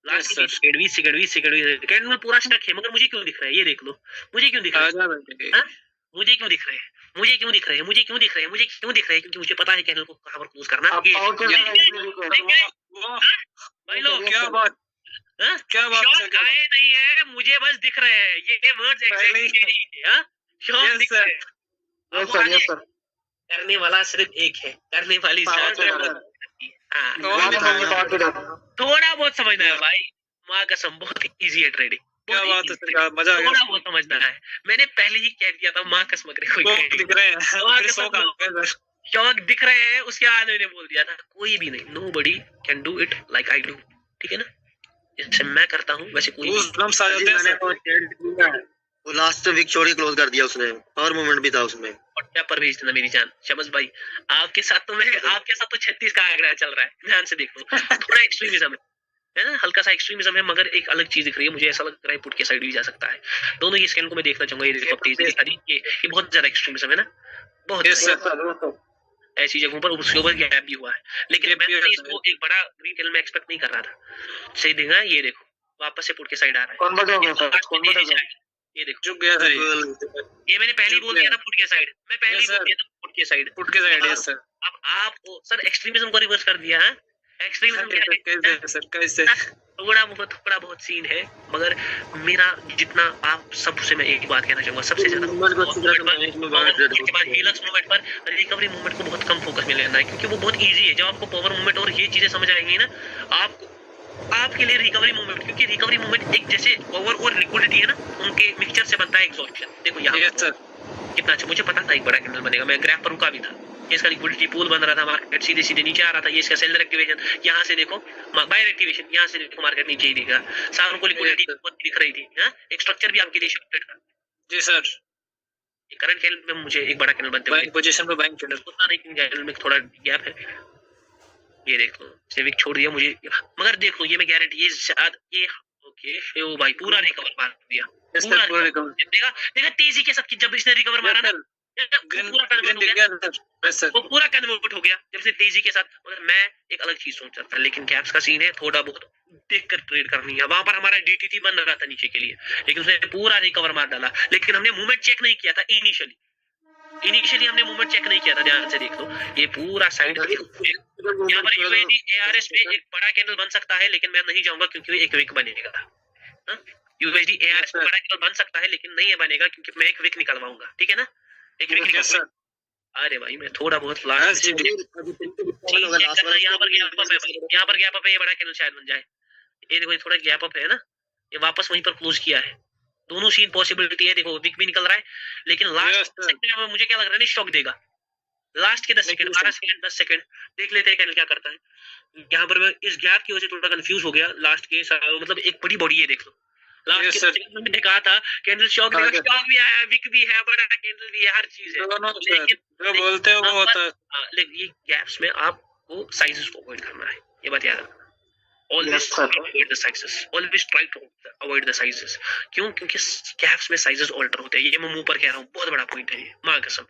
लास्ट के 20 सेकंड कैंडल में पूरा स्टक है, मगर मुझे क्यों दिख रहा है, ये देख लो, मुझे क्यों दिख रहा है, मुझे क्यों दिख रहे हैं, क्योंकि मुझे पता है कैंडल को कहां पर क्लोज करना है। भाई लोग क्या बात आए नहीं है, मुझे बस दिख रहे हैं, ये वर्ड्स एग्जैक्टली है। शॉक दिख रहे हैं, करने वाला सिर्फ एक है, करने वाली थोड़ा बहुत समझना है भाई, माँ कसम बहुत इजी है ट्रेडिंग, क्या बात है, मजा आ गया, थोड़ा बहुत समझना है। मैंने पहले ही कह दिया था माँ कसम दिख रहे हैं, शौक दिख रहे हैं, उसके बाद मैंने बोल दिया था कोई भी नहीं, nobody can do it like I do, ठीक है ना, जैसे मैं करता हूँ वैसे कोई वो लास्ट वीक छोड़ के क्लोज कर दिया उसने, और मूवमेंट भी था उसमें। और पर भेज देना मेरी जान शमस भाई, आपके साथ तो 36 का आंकड़ा चल रहा है, ध्यान से देखो। थोड़ा एक्सट्रीमिज्म है ना, हल्का सा एक्सट्रीमिज्म है, मगर एक अलग चीज दिख रही है मुझे, ऐसा लग रहा है पुट के साइड भी जा सकता है। दोनों ये स्कैन को मैं देखना चाहूंगा, ये देखो तेजी दिखा रही है, ये बहुत ज्यादा एक्सट्रीमिज्म है ना, बहुत ऐसी जगहों पर उसके ऊपर गैप भी हुआ है, लेकिन मैं इसको एक बड़ा ग्रीन कैंडल में एक्सपेक्ट नहीं कर रहा था। सही देगा, ये देखो वापस से पुट के साइड आ रहा है, ये देखो ये मैंने पहले ही बोल दिया था पुट के साइड, मैं पहले ही बोल दिया था पुट के साइड। Yes sir. अब आप सर एक्सट्रीमिज्म को रिवर्स कर दिया है, एक्सट्रीमिज्म कैसे थोड़ा बहुत सीन है, मगर मेरा जितना आप सबसे मैं एक बात कहना चाहूंगा, सबसे ज्यादा हीलक्स मूवमेंट पर, रिकवरी मूवमेंट को बहुत कम फोकस में लेना है, क्योंकि वो बहुत इजी है। जब आपको पावर मूवमेंट और ये चीजें समझ आएंगी ना, आपको आपके लिए रिकवरी मूवमेंट, क्योंकि रिकवरी मूवमेंट एक जैसे पावर और लिक्विडिटी है ना, उनके मिक्सचर से बनता है एग्जॉस्शन। देखो यहाँ कितना अच्छा, मुझे पता था एक बड़ा कैंडल बनेगा, मैं ग्राफ पर रुका भी था, इसका लिक्विडिटी पूल बन रहा था, मार्केट सीधे नीचे आ रहा था, ये इसका सेलर एक्टिवेशन, यहाँ से देखो बायर एक्टिवेशन, यहाँ से देखो मार्केट नीचे ही दिखा, सारों को लिक्विडिटी दिख रही थी, एक स्ट्रक्चर भी आपके लिए शिफ्टेड था। जी सर। करंट कैंडल में मुझे एक बड़ा कैंडल बनते हुए पोजीशन पे बाइंग कैंडल, उतना नहीं, कैंडल में थोड़ा गैप है, ये देखो सेविक छोड़ दिया मुझे, मगर देखो ये मैं गारंटी, ये शायद ये ओके ओ भाई पूरा रिकवर मार दिया, पूरा रिकवर देखा तेजी के साथ, जब इसने रिकवर मारा ना, ग्रीन पूरा कन्वर्ट हो दिख गया, गया सर। Yes sir. वो पूरा कन्वर्ट हो गया जब से तेजी के साथ। मगर मैं एक अलग चीज सोच रहा था, लेकिन कैप्स का सीन है थोड़ा बहुत देख कर ट्रेड करनी है। वहां पर हमारा DTT बन रहा था नीचे के लिए, लेकिन उसने पूरा रिकवर मार डाला। लेकिन हमने मूवमेंट चेक नहीं किया था इनिशियली हमने मूवमेंट चेक नहीं किया था। ध्यान से देख लो, ये पूरा साइड यहाँ पर UAD ARS पे एक बड़ा कैंडल बन सकता है, लेकिन मैं नहीं जाऊंगा क्योंकि एक विक बनेगा। UAD ARS पे बड़ा कैंडल बन सकता है, लेकिन नहीं बनेगा क्योंकि मैं एक विक निकलवाऊंगा। ठीक है ना, एक विक यस सर। अरे भाई मैं थोड़ा बहुत यस जी। यहाँ पर गैप अप है, ये बड़ा कैंडल शायद बन जाए। ये देखो, ये थोड़ा गैप अप है ना, ये वापस वहीं पर क्लोज किया है। दोनों सीन पॉसिबिलिटी है। देखो विक भी निकल रहा है, लेकिन लास्ट सेकंड में मुझे क्या लग रहा है, शॉक देगा। लास्ट के 10 सेकंड, 12 सेकंड, 10 सेकंड देख लेते हैं कैंडल क्या करता है। यहाँ पर मैं इस गैप की वजह से थोड़ा कंफ्यूज हो गया। लास्ट के मतलब एक बड़ी बॉडी है, देख लो। लास्ट के सेकंड में मैंने कहा था कैंडल शॉक देगा, शॉक भी आया, विक भी है, बड़ा कैंडल भी है, हर चीज है। जो बोलते हैं वो होता है। लेकिन ये गैप्स में आपको साइजेस को अवॉइड करना है, ये बात याद रखना। Always avoid the sizes. Always try to avoid the sizes. क्यों? क्योंकि कैप्स में साइजेस ऑल्टर होते हैं। ये मैं मुंह पर कह रहा हूँ, बहुत बड़ा पॉइंट है ये, माँ कसम।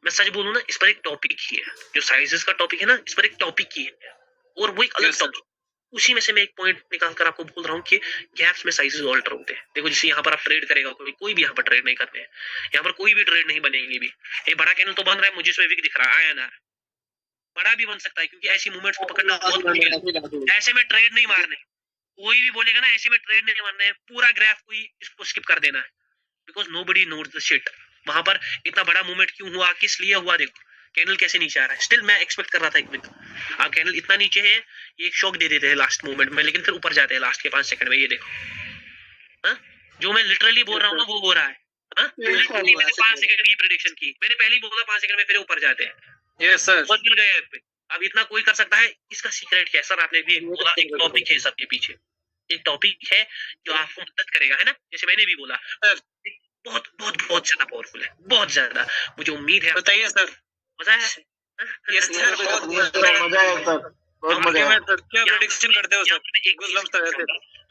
मैं सच बोलूँ ना, इस पर एक टॉपिक ही है, जो साइजेस का टॉपिक है ना, इस पर एक टॉपिक ही है, और वो एक अलग टॉपिक। उसी में से मैं एक पॉइंट निकाल कर आपको बोल रहा हूँ कि गैप्स में साइजेस ऑल्टर होते हैं। देखो जैसे यहाँ पर आप ट्रेड करेगा कोई भी यहाँ पर ट्रेड नहीं करते हैं, यहाँ पर कोई भी ट्रेड नहीं बनेगी भी। ये बड़ा कैंडल तो बन रहा है, मुझे इसमें विक दिख रहा है, INR बड़ा भी बन सकता है, क्योंकि ऐसी मूवमेंट्स को पकड़ना बहुत मुश्किल है। ऐसे में ट्रेड नहीं मारने, कोई भी बोलेगा ना ऐसे में ट्रेड नहीं मारना है, पूरा ग्राफ कोई इसको स्किप कर देना है, because nobody knows the shit. वहां पर इतना बड़ा मूवमेंट क्यों हुआ, किस लिए हुआ, देखो कैंडल कैसे नीचे आ रहा है। स्टिल मैं एक्सपेक्ट कर रहा था एक विक। आप कैंडल इतना नीचे है, ये एक शॉक दे देते हैं लास्ट मूवमेंट में, लेकिन फिर ऊपर जाते हैं लास्ट के 5 सेकंड में। ये देखो, जो मैं लिटरली बोल रहा हूँ ना, वो हो रहा है। लिटरली मैंने 5 सेकंड की प्रेडिक्शन की, मैंने पहले ही बोला 5 सेकंड में फिर ऊपर जाते हैं। Yes sir. बहुत गिर गए पे। अब इतना कोई कर सकता है, इसका सीक्रेट क्या है सर? आपने भी बोला एक टॉपिक है सबके पीछे, एक टॉपिक है जो आपको मदद करेगा, है ना, जैसे मैंने भी बोला। बहुत बहुत बहुत ज्यादा पावरफुल है, बहुत ज्यादा। मुझे उम्मीद है, बताइए सर। मजा है। यस सर, बहुत मजा आया सर, बहुत मजा आया। क्या प्रेडिक्शन करते हो सर?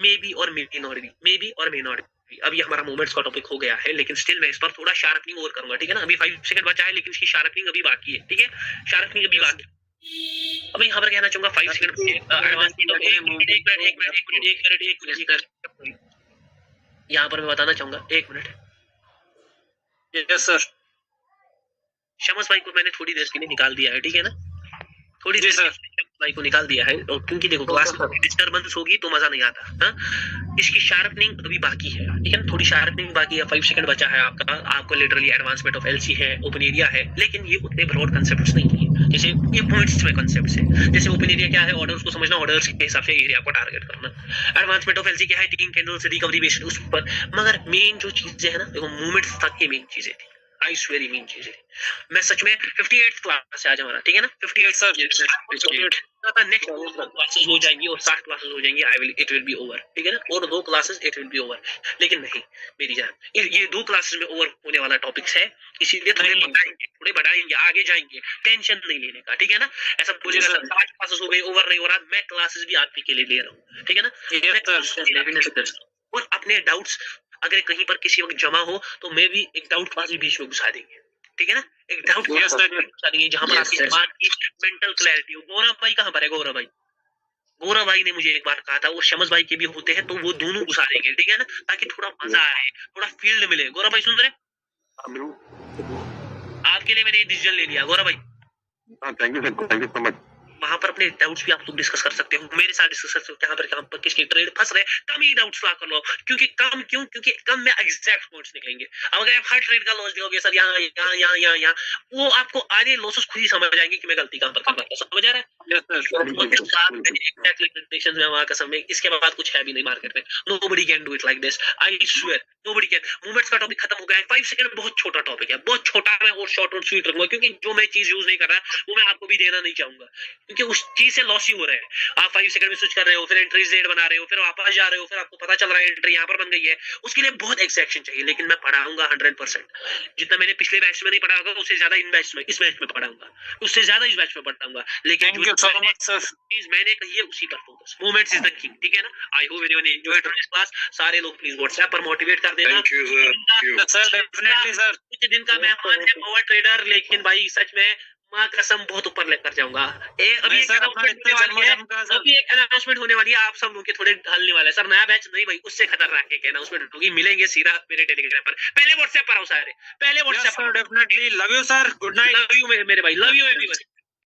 मे बी और may not be, may be और मे नॉट बी। अभी हमारा मूवमेंट्स का टॉपिक हो गया है, लेकिन स्टिल मैं इस पर थोड़ा शार्पनिंग और करूंगा, ठीक है ना। अभी 5 सेकंड बचा है, लेकिन इसकी शार्पनिंग अभी बाकी है, ठीक है, शार्पनिंग अभी बाकी। अब यहाँ पर कहना चाहूंगा 5 सेकंड यहाँ पर मैं बताना चाहूंगा, 1 मिनट। Yes sir. शमस भाई को मैंने थोड़ी देर के लिए निकाल दिया है, ठीक है ना, थोड़ी देर शमस भाई को निकाल दिया है। और क्योंकि देखो क्लास में डिस्टर्बेंस होगी तो मजा नहीं आता। हाँ, इसकी शार्पनिंग अभी बाकी है, ठीक है ना, थोड़ी शार्पनिंग बाकी है। 5 सेकंड बचा है आपका। आपको लिटरली एडवांसमेंट ऑफ LC है, ओपन एरिया है, लेकिन ये उतने ब्रॉड कंसेप्ट्स नहीं है। जैसे ये पॉइंट्स में कंसेप्ट्स है, जैसे ओपन एरिया क्या है, ऑर्डर्स को समझना, ऑर्डर्स के हिसाब से एरिया को टारगेट करना। एडवांसमेंट ऑफ LC क्या है, 3 कैंडल्स रिकवरी बेस्ड उस पर। मगर मेन जो चीजें है ना, देखो मूवमेंट्स तक की मेन चीजें थी, आई स्वेयर मेन चीजें। मैं सच में 58th क्लास से आज हमारा, ठीक है ना, 58 सर, नेक्स्ट क्लासेस हो जाएंगी और 60 क्लासेस हो जाएंगी, इट विल बी ओवर, ठीक है ना, और 2 classes it will be over. लेकिन नहीं मेरी जान, ये 2 क्लासेस में ओवर होने वाला टॉपिक्स है, इसीलिए थोड़े बढ़ाएंगे, आगे जाएंगे, टेंशन नहीं लेने का, ठीक है ना। ऐसा बोलेगा सर 60 क्लासेस हो गई, ओवर नहीं हो रहा, मैं क्लासेस भी आप के लिए ले रहा हूँ, ठीक है ना। और अपने डाउट्स अगर कहीं पर किसी वक्त जमा हो तो मैं भी एक डाउट क्लास भी बीच में घुसा देंगे, ठीक है ना, एक डाउट क्लास घुसा देंगे जहां पर आपकी बात की मेंटल क्लैरिटी हो। गौरव भाई कहां पर है? गौरव भाई ने मुझे एक बार कहा था, वो शमस भाई के भी होते हैं, तो वो दोनों घुसा देंगे, ठीक है ना, ताकि थोड़ा मजा आए, थोड़ा फील्ड मिले। गौरव भाई सुन रहे? आपके लिए मैंने ये डिसीजन ले लिया गौरव भाई। Thank you so much. वहां पर अपने डाउट्स भी आप लोग डिस्कस कर सकते हो, मेरे साथ डिस्कस कर सकते हो। कहां पर किसके ट्रेड फंस रहे, कम ही डाउट्स ला कर लो, क्योंकि कम में एग्जैक्ट पॉइंट्स निकलेंगे। अब अगर आप हर ट्रेड का लॉस दोगे सर, यहाँ वो आपको आधे लॉसेस खुद ही समझ आएंगे कि मैं गलती कहां पर कर रहा था, समझ आ रहा है? इसके बाद कुछ है भी नहीं मार्केट में। Nobody can do it like this, I swear, nobody can. Movements का टॉपिक खत्म हो गया है। 5 सेकंड बहुत छोटा टॉपिक है, बहुत छोटा। मैं और शॉर्ट और स्वीट रखूंगा, क्योंकि जो मैं चीज यूज नहीं कर रहा वो मैं आपको भी देना नहीं चाहूंगा। क्योंकि उस चीज से लॉस ही हो रहे हैं। आप 5 सेकंड में स्विच कर रहे हो, फिर एंट्री जेड बना रहे हो, फिर वापस जा रहे हो, फिर आपको पता चल रहा है एंट्री यहाँ पर बन गई है। उसके लिए बहुत एक्सैक्शन चाहिए, लेकिन मैं पढ़ाऊंगा 100%। जितना मैंने पिछले बैच में नहीं पढ़ा होगा उससे ज्यादा इस बैच में पढ़ाऊंगा, उससे ज्यादा इस बैच में पढ़ाऊंगा। लेकिन thank you so much sir. चीज मैंने कही है उसी पर focus. Movements is the king, ठीक है ना। I hope everyone enjoyed this class. सारे लोग प्लीज व्हाट्सएप पर मोटिवेट कर देना। Thank you sir. Sir definitely sir. कुछ दिन का मेहमान है पावर ट्रेडर, लेकिन भाई सच में माँ कसम बहुत ऊपर लेकर जाऊंगा। अभी एक अनाउंसमेंट होने वाली है, आप सब लोग के थोड़े ढलने वाले सर। नया बैच नहीं भाई, उससे खतरनाक एक अनाउंसमेंट होगी। मिलेंगे सीधा मेरे टेलीग्राम पर। पहले व्हाट्सएप पर आओ सारे, पहले व्हाट्सएप पर। Definitely love you sir. Good night. Love you मेरे भाई, लव यू एवरीवन।